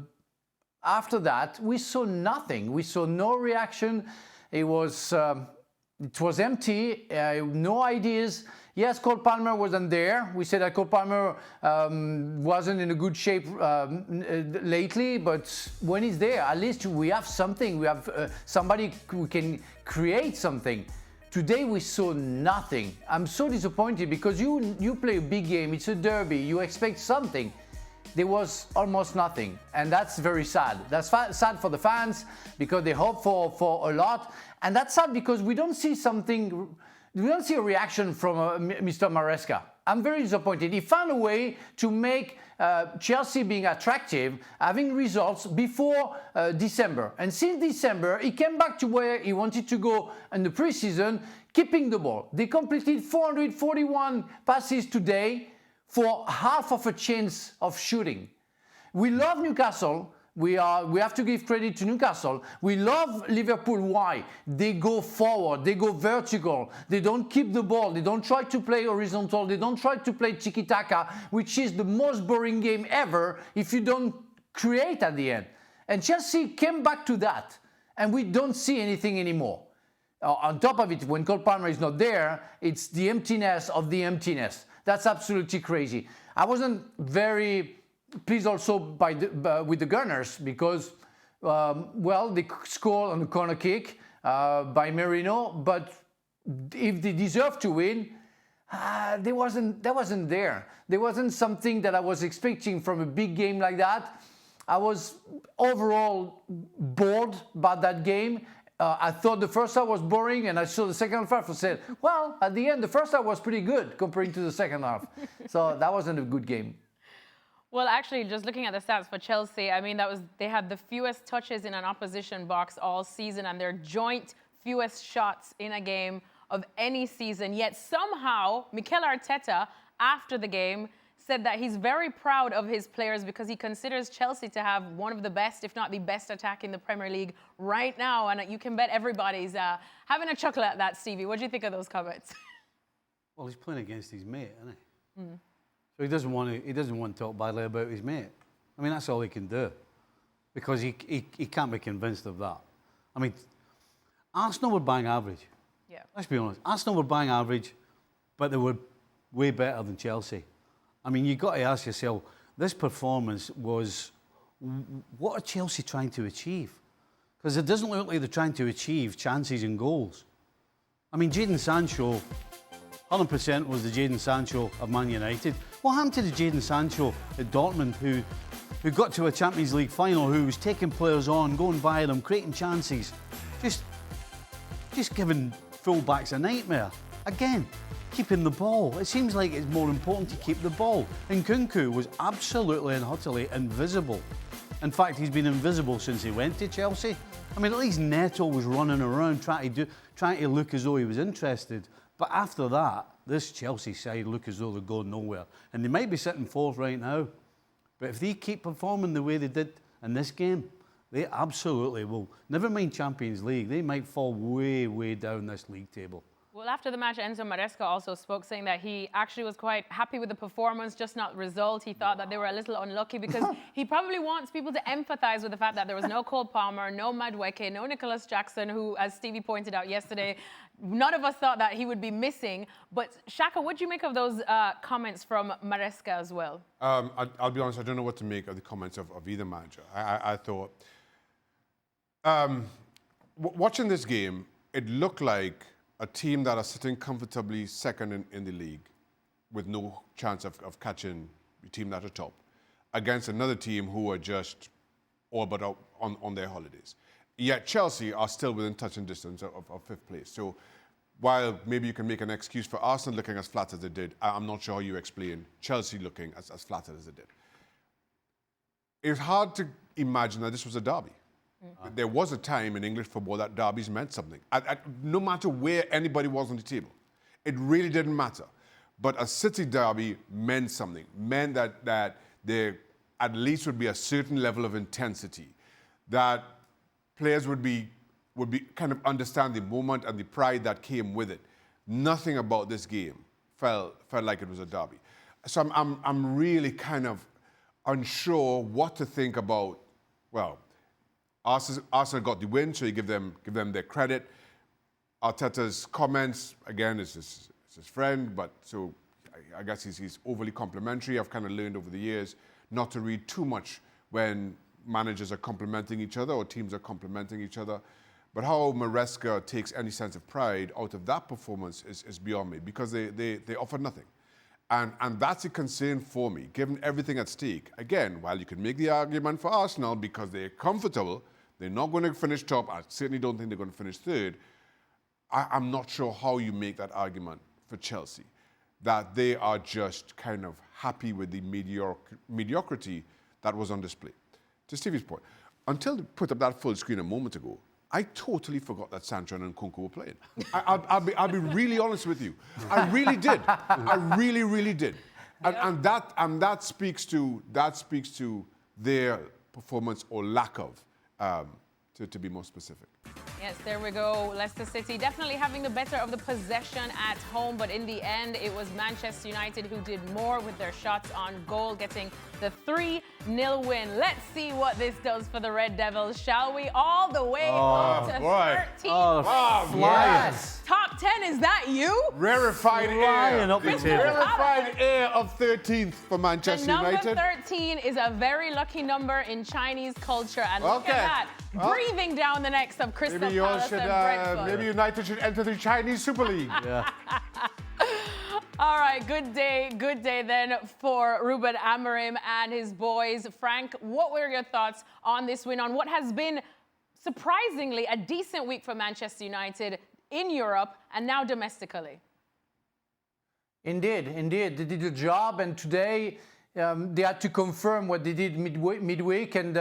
after that, we saw nothing. We saw no reaction. It was empty. No ideas. Yes, Cole Palmer wasn't there. We said that Cole Palmer wasn't in a good shape lately, but when he's there, at least we have something. We have somebody who can create something. Today we saw nothing. I'm so disappointed because you play a big game. It's a derby. You expect something. There was almost nothing, and that's very sad. That's sad for the fans because they hope for a lot, and that's sad because we don't see something. We don't see a reaction from Mr. Maresca. I'm very disappointed. He found a way to make Chelsea being attractive, having results before December. And since December, he came back to where he wanted to go in the preseason, keeping the ball. They completed 441 passes today for half of a chance of shooting. We love Newcastle. We have to give credit to Newcastle. We love Liverpool. Why? They go forward. They go vertical. They don't keep the ball. They don't try to play horizontal. They don't try to play tiki-taka, which is the most boring game ever if you don't create at the end. And Chelsea came back to that, and we don't see anything anymore. On top of it, when Cole Palmer is not there, it's the emptiness of the emptiness. That's absolutely crazy. I wasn't very pleased also with the Gunners because, well, they scored on a corner kick by Merino, but if they deserved to win, that wasn't there. There wasn't something that I was expecting from a big game like that. I was overall bored by that game. I thought the first half was boring, and I saw the second half and said, well, at the end, the first half was pretty good comparing to the second half. So that wasn't a good game. Well, actually, just looking at the stats for Chelsea, I mean, they had the fewest touches in an opposition box all season and their joint fewest shots in a game of any season. Yet somehow, Mikel Arteta, after the game, said that he's very proud of his players because he considers Chelsea to have one of the best, if not the best attack in the Premier League right now. And you can bet everybody's having a chuckle at that, Stevie. What do you think of those comments? Well, he's playing against his mate, isn't he? Mm. So he doesn't want to talk badly about his mate. I mean, that's all he can do. Because he can't be convinced of that. I mean, Arsenal were bang average. Yeah. Let's be honest. Arsenal were bang average, but they were way better than Chelsea. I mean, you've got to ask yourself, this performance was, what are Chelsea trying to achieve? Because it doesn't look like they're trying to achieve chances and goals. I mean, Jadon Sancho, 100% was the Jadon Sancho of Man United. What happened to the Jadon Sancho at Dortmund who got to a Champions League final, who was taking players on, going by them, creating chances, just giving full-backs a nightmare? Again, keeping the ball. It seems like it's more important to keep the ball. And Nkunku was absolutely and utterly invisible. In fact, he's been invisible since he went to Chelsea. I mean, at least Neto was running around trying to look as though he was interested. But after that, this Chelsea side look as though they're going nowhere. And they might be sitting fourth right now. But if they keep performing the way they did in this game, they absolutely will. Never mind Champions League. They might fall way, way down this league table. Well, after the match, Enzo Maresca also spoke, saying that he actually was quite happy with the performance, just not result. He thought that they were a little unlucky because he probably wants people to empathize with the fact that there was no Cole Palmer, no Madueke, no Nicholas Jackson, who, as Stevie pointed out yesterday, none of us thought that he would be missing. But Shaka, what do you make of those comments from Maresca as well? I'll be honest, I don't know what to make of the comments of either manager. I thought, watching this game, it looked like a team that are sitting comfortably second in the league with no chance of catching the team at the top against another team who are just all but out on their holidays. Yet Chelsea are still within touching distance of fifth place. So while maybe you can make an excuse for Arsenal looking as flat as they did, I'm not sure how you explain Chelsea looking as flat as they did. It's hard to imagine that this was a derby. There was a time in English football that derbies meant something. No matter where anybody was on the table, it really didn't matter. But a City derby meant something. Meant that there at least would be a certain level of intensity, that players would be kind of understand the moment and the pride that came with it. Nothing about this game felt like it was a derby. So I'm really kind of unsure what to think about. Well, Arsenal got the win, so you give them their credit. Arteta's comments, again, is his friend, but so I guess he's overly complimentary. I've kind of learned over the years not to read too much when managers are complimenting each other or teams are complimenting each other. But how Maresca takes any sense of pride out of that performance is beyond me, because they offered nothing. And that's a concern for me, given everything at stake. Again, while you can make the argument for Arsenal because they're comfortable, they're not going to finish top. I certainly don't think they're going to finish third. I'm not sure how you make that argument for Chelsea. that they are just kind of happy with the mediocrity that was on display. To Stevie's point, until they put up that full screen a moment ago, I totally forgot that Sancho and Nkunku were playing. I'll be really honest with you. I really did. I really, really did. And that speaks to their performance or lack of, to be more specific. Yes, there we go. Leicester City definitely having the better of the possession at home, but in the end, it was Manchester United who did more with their shots on goal, getting the 3-0 win. Let's see what this does for the Red Devils, shall we? All the way up to 13. Yes. Top 10, is that you? Rarefied air. Up the table. Rarefied air of 13th for Manchester The number United. 13 is a very lucky number in Chinese culture, and look at that, breathing down the necks of Crystal Palace and Brentford. Maybe United should enter the Chinese Super League. Yeah. All right, good day then for Ruben Amorim and his boys. Frank, what were your thoughts on this win, on what has been surprisingly a decent week for Manchester United in Europe and now domestically? Indeed. They did the job, and today they had to confirm what they did midweek, and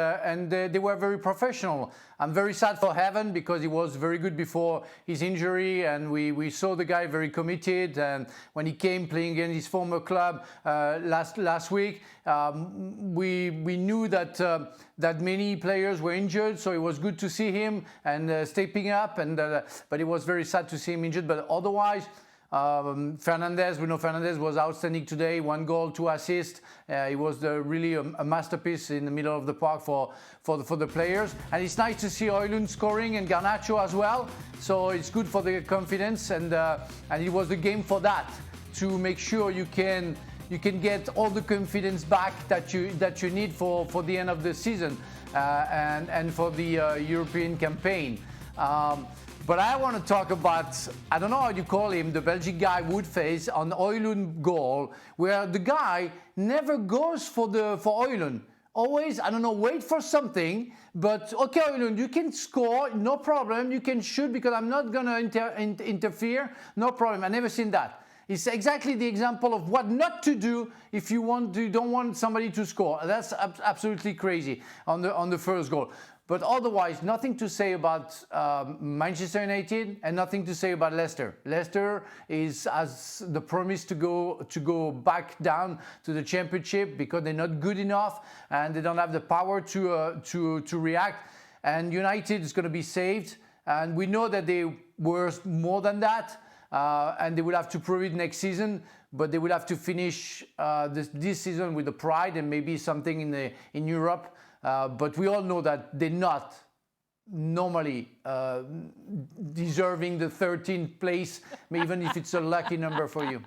they were very professional. I'm very sad for Heaven because he was very good before his injury, and we saw the guy very committed. And when he came playing against his former club last week, we knew that many players were injured, so it was good to see him and stepping up. But it was very sad to see him injured. But otherwise, Bruno Fernandes was outstanding today. 1 goal, 2 assists. It was really a masterpiece in the middle of the park for the players. And it's nice to see Højlund scoring and Garnacho as well. So it's good for the confidence, and it was the game for that, to make sure you can get all the confidence back that you need for the end of the season and for the European campaign. But I want to talk about, I don't know how you call him, the Belgian guy Woodface on Højlund goal, where the guy never goes for Højlund. Always, I don't know, wait for something, but okay, Højlund, you can score, no problem. You can shoot because I'm not going to interfere, no problem. I've never seen that. It's exactly the example of what not to do if you don't want somebody to score. That's absolutely crazy on the first goal. But otherwise, nothing to say about Manchester United and nothing to say about Leicester. Leicester has the promise to go back down to the Championship because they're not good enough and they don't have the power to react. And United is going to be saved, and we know that they were more than that, and they will have to prove it next season. But they will have to finish this season with the pride and maybe something in Europe. But we all know that they're not normally deserving the 13th place, even if it's a lucky number for you.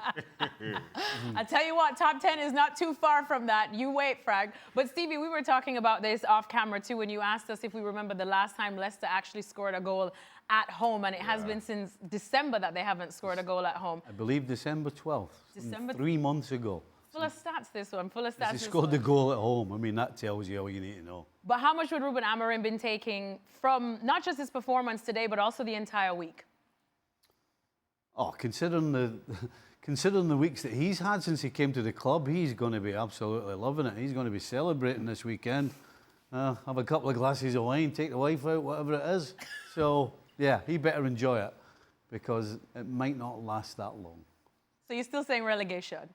I tell you what, top 10 is not too far from that. You wait, Frank. But Stevie, we were talking about this off camera too when you asked us if we remember the last time Leicester actually scored a goal at home, and it has been since December that they haven't scored a goal at home. I believe December 12th. 3 months ago. Full of stats, this one. Full of stats. He scored the goal at home. I mean, that tells you all you need to know. But how much would Ruben Amorim been taking from not just his performance today, but also the entire week? Oh, considering the weeks that he's had since he came to the club, he's going to be absolutely loving it. He's going to be celebrating this weekend. Have a couple of glasses of wine, take the wife out, whatever it is. So, yeah, he better enjoy it because it might not last that long. So you're still saying relegation?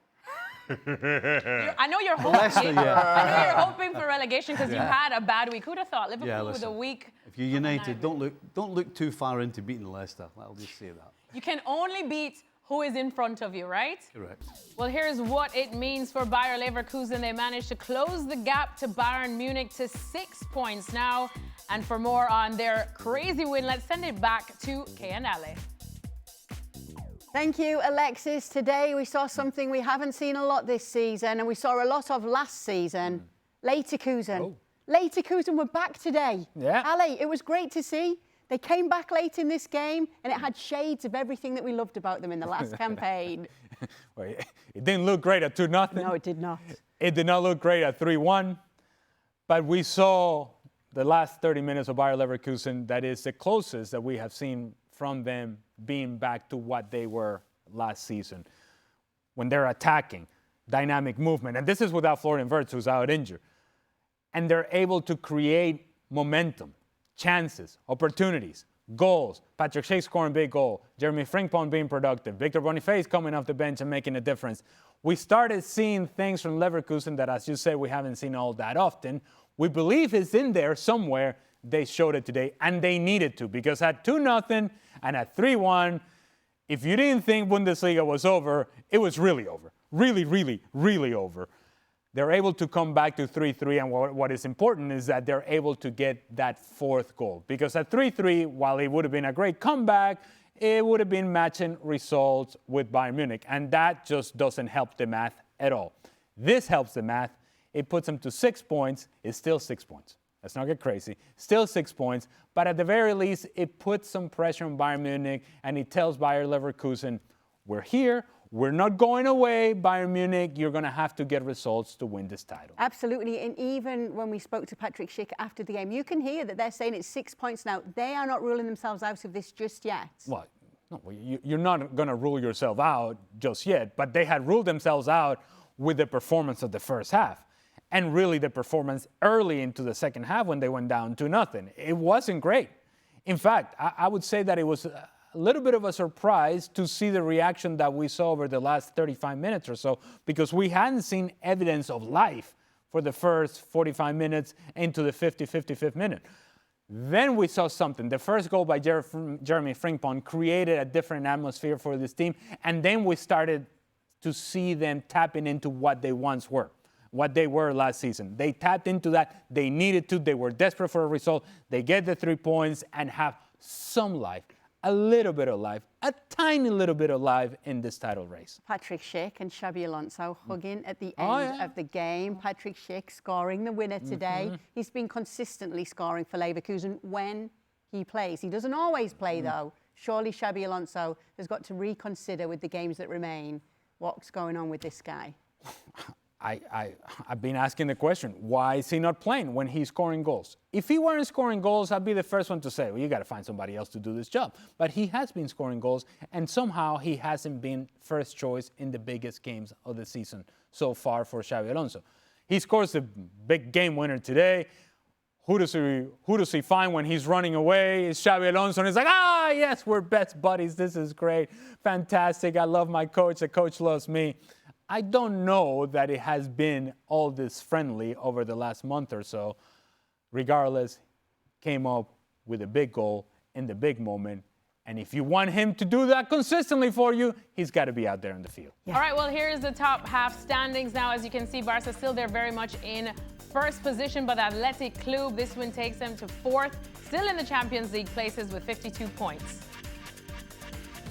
I know you're hoping. Leicester, yeah. I know you're hoping for relegation because you had a bad week. Who'd have thought Liverpool with a week? If you're United, don't look too far into beating Leicester. I'll just say that. You can only beat who is in front of you, right? Correct. Well, here's what it means for Bayer Leverkusen. They managed to close the gap to Bayern Munich to 6 points now. And for more on their crazy win, let's send it back to Kay and Ale. Thank you, Alexis. Today we saw something we haven't seen a lot this season, and we saw a lot of last season. Leverkusen. Oh. Leverkusen were back today. Yeah. Ale, it was great to see. They came back late in this game, and it had shades of everything that we loved about them in the last campaign. Well, it didn't look great at 2-0. No, it did not. It did not look great at 3-1. But we saw the last 30 minutes of Bayer Leverkusen. That is the closest that we have seen from them being back to what they were last season. when they're attacking, dynamic movement. And this is without Florian Wirtz, who's out injured. And they're able to create momentum, chances, opportunities, goals. Patrick Schick scoring big goal. Jeremy Frimpong being productive. Victor Boniface coming off the bench and making a difference. We started seeing things from Leverkusen that, as you say, we haven't seen all that often. We believe it's in there somewhere. They showed it today, and they needed to, because at 2-0 and at 3-1, if you didn't think Bundesliga was over, it was really over. Really, really, really over. They're able to come back to 3-3, and what is important is that they're able to get that fourth goal. Because at 3-3, while it would have been a great comeback, it would have been matching results with Bayern Munich, and that just doesn't help the math at all. This helps the math. It puts them to 6 points. It's still 6 points. Let's not get crazy. Still 6 points, but at the very least, it puts some pressure on Bayern Munich, and it tells Bayer Leverkusen, we're here. We're not going away, Bayern Munich. You're going to have to get results to win this title. Absolutely. And even when we spoke to Patrick Schick after the game, you can hear that they're saying it's 6 points now. They are not ruling themselves out of this just yet. Well, no, you're not going to rule yourself out just yet, but they had ruled themselves out with the performance of the first half. And really the performance early into the second half when they went down 2-0. It wasn't great. In fact, I would say that it was a little bit of a surprise to see the reaction that we saw over the last 35 minutes or so, because we hadn't seen evidence of life for the first 45 minutes into the 55th minute. Then we saw something. The first goal by Jeremy Frimpong created a different atmosphere for this team, and then we started to see them tapping into what they once were, what they were last season. They tapped into that. They needed to. They were desperate for a result. They get the 3 points and have some life, a little bit of life, a tiny little bit of life in this title race. Patrick Schick and Xabi Alonso hugging at the end of the game. Patrick Schick scoring the winner today. He's been consistently scoring for Leverkusen when he plays. He doesn't always play, though. Surely Xabi Alonso has got to reconsider with the games that remain what's going on with this guy. I've been asking the question, why is he not playing when he's scoring goals? If he weren't scoring goals, I'd be the first one to say, well, you got to find somebody else to do this job. But he has been scoring goals, and somehow he hasn't been first choice in the biggest games of the season so far for Xabi Alonso. He scores the big game winner today. Who does he find when he's running away? It's Xabi Alonso, and he's like, yes, we're best buddies. This is great, fantastic. I love my coach. The coach loves me. I don't know that it has been all this friendly over the last month or so. Regardless, came up with a big goal in the big moment. And if you want him to do that consistently for you, he's got to be out there in the field. Yeah. All right, well, here's the top half standings now. As you can see, Barca still there very much in first position, but Athletic Club, this win takes them to fourth, still in the Champions League places with 52 points.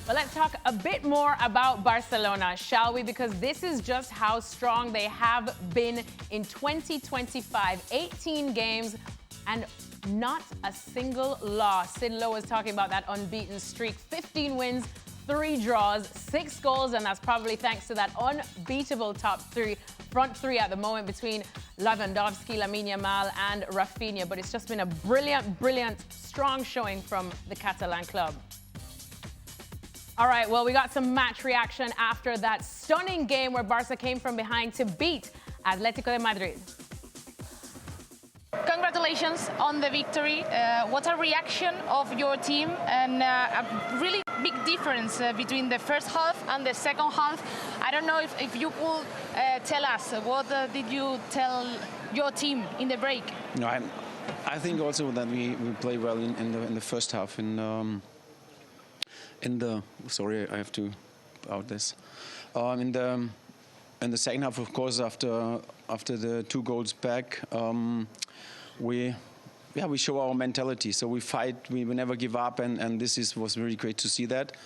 But let's talk a bit more about Barcelona, shall we? Because this is just how strong they have been in 2025. 18 games and not a single loss. Sid Lowe was talking about that unbeaten streak. 15 wins, 3 draws, 6 goals, and that's probably thanks to that unbeatable front three at the moment between Lewandowski, Lamine Yamal, and Rafinha. But it's just been a brilliant, strong showing from the Catalan club. All right, well, we got some match reaction after that stunning game where Barca came from behind to beat Atletico de Madrid. Congratulations on the victory. What a reaction of your team, and a really big difference between the first half and the second half. I don't know if you could tell us, what did you tell your team in the break? No, I think also that we play well in the first half. Sorry, I have to out this. In the second half, of course, after the 2 goals back, we show our mentality. So we fight, we never give up, and this was really great to see that.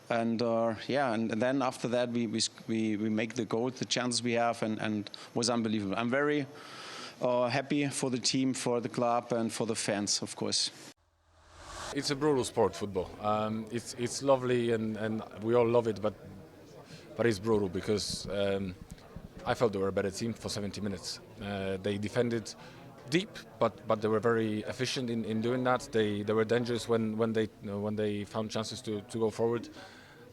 And and then after that, we make the goal, the chances we have, and was unbelievable. I'm very happy for the team, for the club, and for the fans, of course. It's a brutal sport, football. It's lovely and we all love it, but it's brutal because I felt they were a better team for 70 minutes. They defended deep, but they were very efficient in doing that. They were dangerous when they found chances to go forward.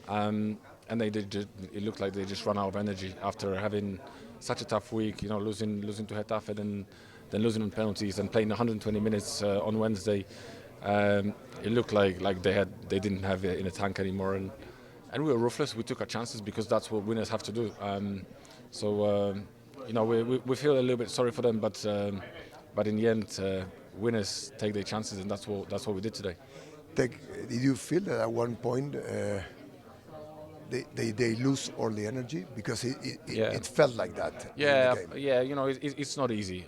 And and it looked like they just ran out of energy after having such a tough week. You know, losing to Getafe, then losing on penalties, and playing 120 minutes on Wednesday. It looked like they didn't have it in the tank anymore, and we were ruthless. We took our chances because that's what winners have to do. You know, we feel a little bit sorry for them, but in the end, winners take their chances, and that's what we did today. Did you feel that at one point they lose all the energy, because it felt like that? Yeah, in the game. yeah. You know, it's not easy.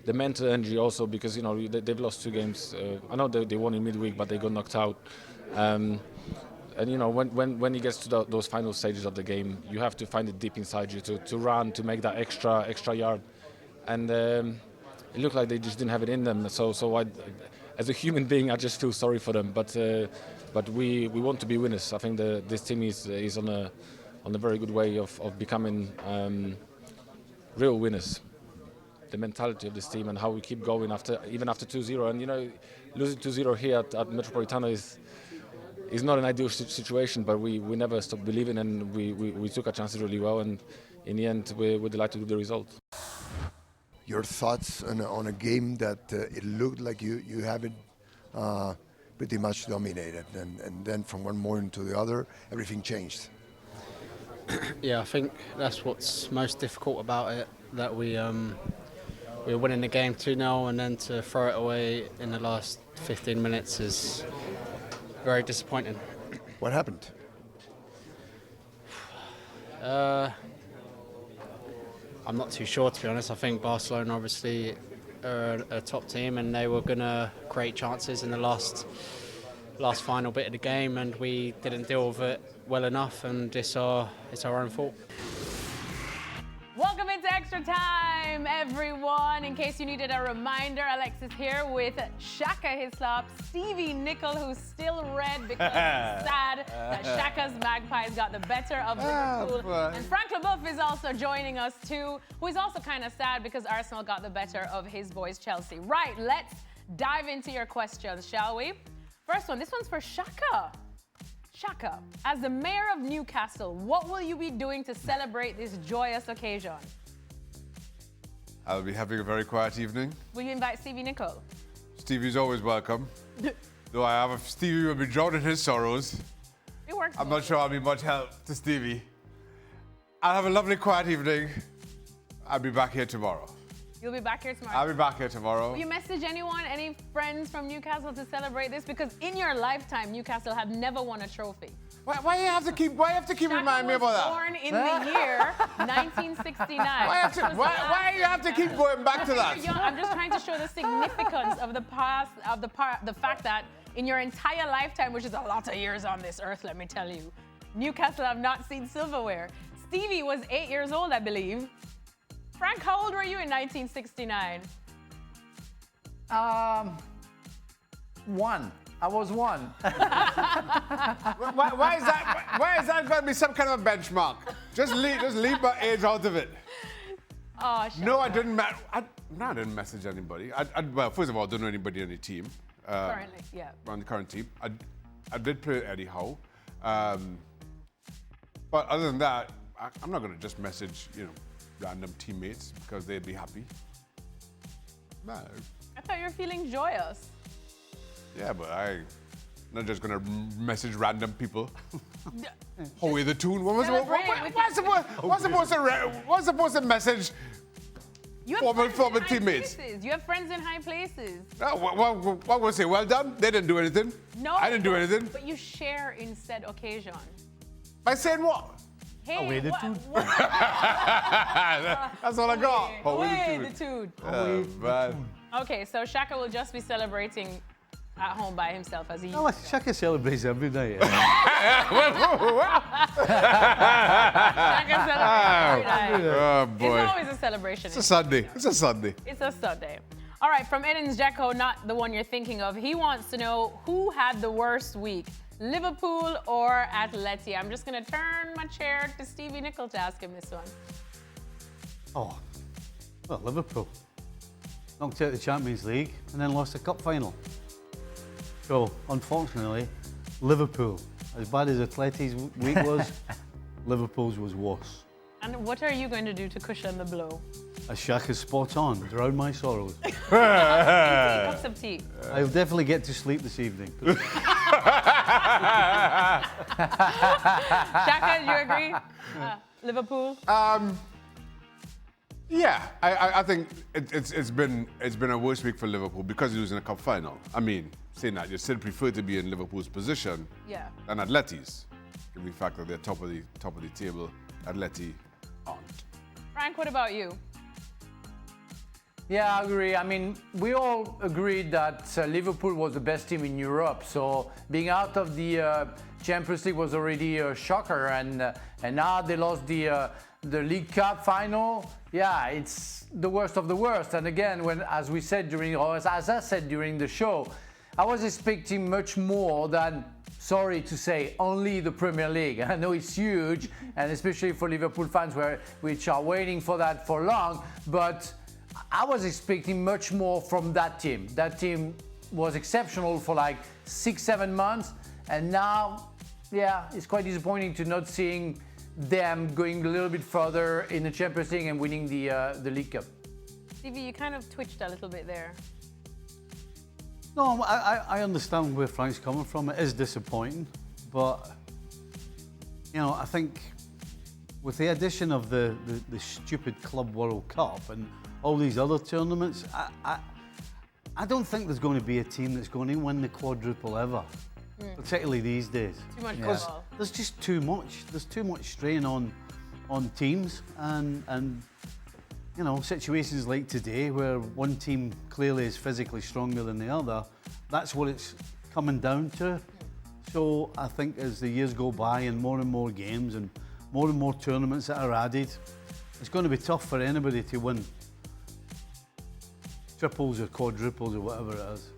The mental energy also, because you know they've lost 2 games. I know they won in midweek, but they got knocked out. And you know, when it gets to those final stages of the game, you have to find it deep inside you to run, to make that extra yard. And it looked like they just didn't have it in them. So I, as a human being, I just feel sorry for them. But we want to be winners. I think this team is on a very good way of becoming real winners. The mentality of this team and how we keep going even after 2-0. And you know, losing 2-0 here at Metropolitano is not an ideal situation, but we never stopped believing, and we took our chances really well, and in the end we're delighted with the result. Your thoughts on a game that it looked like you have it pretty much dominated, and then from one moment to the other everything changed. Yeah, I think that's what's most difficult about it, that we were winning the game 2-0, and then to throw it away in the last 15 minutes is very disappointing. What happened? I'm not too sure, to be honest. I think Barcelona obviously are a top team, and they were going to create chances in the last final bit of the game, and we didn't deal with it well enough, and it's our own fault. Welcome into Extra Time, everyone. In case you needed a reminder, Alexis here with Shaka Hislop, Stevie Nicol, who's still red because he's sad that Shaka's Magpies got the better of Liverpool. And Frank Leboeuf is also joining us too, who is also kind of sad because Arsenal got the better of his boys Chelsea. Right, let's dive into your questions, shall we? First one, this one's for Shaka. Shaka, as the mayor of Newcastle, what will you be doing to celebrate this joyous occasion? I'll be having a very quiet evening. Will you invite Stevie Nicol? Stevie's always welcome. Though Stevie will be drowned in his sorrows. It works. I'm not sure I'll be much help to Stevie. I'll have a lovely quiet evening. I'll be back here tomorrow. You'll be back here tomorrow? I'll be back here tomorrow. Will you message anyone, any friends from Newcastle to celebrate this? Because in your lifetime, Newcastle have never won a trophy. Why you have to keep reminding me about that? Born in the year 1969. Why you have to keep going back to that? I'm just trying to show the significance of the fact that in your entire lifetime, which is a lot of years on this earth, let me tell you, Newcastle have not seen silverware. Stevie was 8 years old, I believe. Frank, how old were you in 1969? 1. I was 1. Why is that going to be some kind of a benchmark? Just leave my age out of it. Oh, no, I didn't. I didn't message anybody. Well, first of all, I don't know anybody on the team. Currently, yeah. On the current team, I did play it anyhow. But other than that, I'm not going to just message, random teammates because they'd be happy. No. I thought you were feeling joyous. Yeah, but I'm not just gonna message random people. Howie the tune. What's supposed to message former teammates? You have friends in high places. What would say? Well done. They didn't do anything. No, I didn't do anything. But you share in said occasion. By saying what? Hey, the tune. That's all I got. Away the tune. Man. Okay, so Shaka will just be celebrating at home by himself as he No, Shaka celebrates every night. Shaka celebrates every night. Oh, boy. It's always a celebration. It's a Sunday. It's a Sunday. It's a Sunday. All right, from Edens Jacko, not the one you're thinking of. He wants to know who had the worst week, Liverpool or Atleti. I'm just going to turn my chair to Stevie Nicol to ask him this one. Oh, well, Liverpool. Knocked out the Champions League and then lost the cup final. So, unfortunately, Liverpool As bad as Atleti's week was, Liverpool's was worse. And what are you going to do to cushion the blow? A shack is spot on. Drown my sorrows. Cups of tea. I'll definitely get to sleep this evening. Shaka, do you agree? Liverpool? Yeah, I think it's been a worse week for Liverpool because you're losing a cup final. I mean, saying that, you still prefer to be in Liverpool's position than Atleti's, given the fact that they're top of the table. Atleti aren't. Frank, what about you? Yeah, I agree. I mean, we all agreed that Liverpool was the best team in Europe. So being out of the Champions League was already a shocker, and now they lost the League Cup final. Yeah, it's the worst of the worst. And again, as I said during the show, I was expecting much more than, sorry to say, only the Premier League. I know it's huge, and especially for Liverpool fans, which are waiting for that for long, but I was expecting much more from that team. That team was exceptional for like 6-7 months, and now, yeah, it's quite disappointing to not seeing them going a little bit further in the Champions League and winning the League Cup. Stevie, you kind of twitched a little bit there. No, I understand where Frank's coming from. It is disappointing, but you know, I think with the addition of the stupid Club World Cup and all these other tournaments, I don't think there's going to be a team that's going to win the quadruple ever, particularly these days. Too much Because football. there's just too much. There's too much strain on teams, and you know, situations like today where one team clearly is physically stronger than the other, that's what it's coming down to. So I think as the years go by and more games and more tournaments that are added, it's going to be tough for anybody to win triples or quadruples or whatever it is.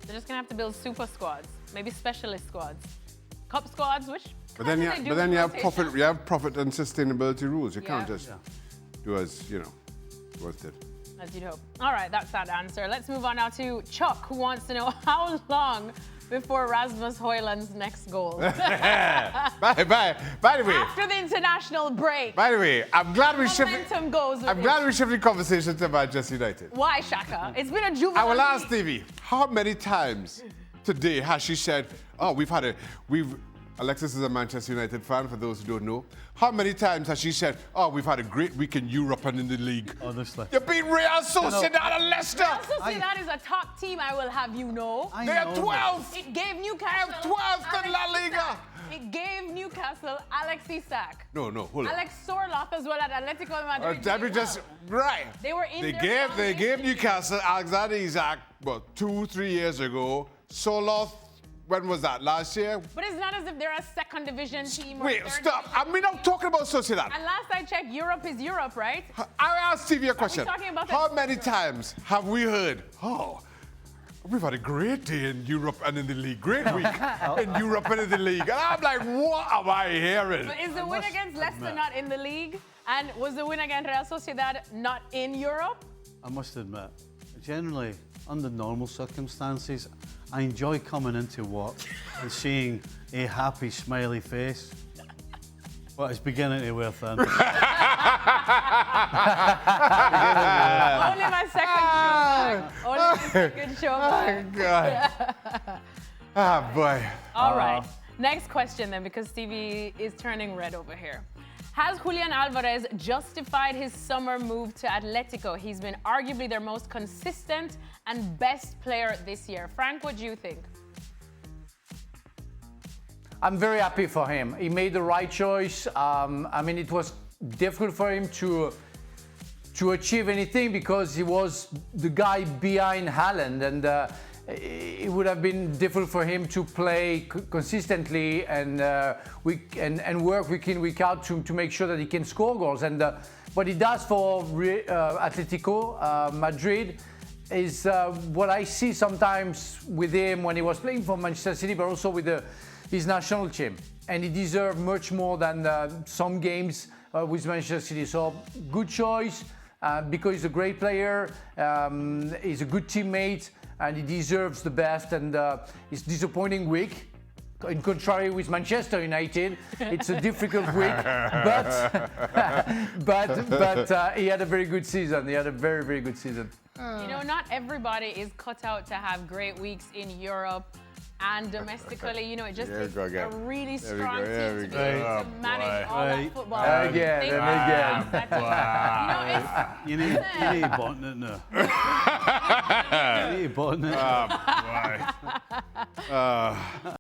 They're just going to have to build super squads, maybe specialist squads. Cup squads, which But then you have profit and sustainability rules. You can't just do as did. As you'd hope. All right, that's that answer. Let's move on now to Chuck, who wants to know how long before Rasmus Højlund's next goal. By the way, After the international break. By the way, I'm glad we shifted the conversation to Manchester United. Why, Shaka? It's been a jubilant I will ask week. Stevie, how many times today has she said, Alexis is a Manchester United fan, for those who don't know. How many times has she said, we've had a great week in Europe and in the league? Honestly. You beat Real Sociedad and Leicester. Real Sociedad is a top team, I will have you know. They are 12th. It gave Newcastle 12th in La Liga. It gave Newcastle Alex Isak. No, hold on. Alex Sorloth as well at Atletico Madrid. They were in They gave Newcastle Alexander Isak, 2-3 years ago. Sorloth, when was that? Last year? But it's not as if they're a second division team. Wait, stop. I mean, I'm talking about Sociedad. And last I checked, Europe is Europe, right? I asked Stevie a question. talking about How many times have we heard, we've had a great day in Europe and in the league. Great week in Europe and in the league. And I'm like, what am I hearing? But is the win against Leicester not in the league? And was the win against Real Sociedad not in Europe? I must admit, generally, under normal circumstances, I enjoy coming into work and seeing a happy, smiley face. But it's beginning to wear thin. Only my second show back. Oh, God. Boy. All right. Next question then, because Stevie is turning red over here. Has Julian Alvarez justified his summer move to Atletico? He's been arguably their most consistent and best player this year. Frank, what do you think? I'm very happy for him. He made the right choice. I mean, it was difficult for him to achieve anything because he was the guy behind Haaland, and it would have been difficult for him to play consistently and work week in, week out to make sure that he can score goals. And what he does for Atletico Madrid is what I see sometimes with him when he was playing for Manchester City, but also with his national team. And he deserved much more than some games with Manchester City. So good choice because he's a great player, he's a good teammate, and he deserves the best. And it's disappointing week, In contrary with Manchester United, it's a difficult week, but he had a very good season. He had a very, very good season. You know, not everybody is cut out to have great weeks in Europe and domestically. You know, it just takes a really strong team to be able to manage all that football. Again. You need a button it now. You need a button it. Oh, boy.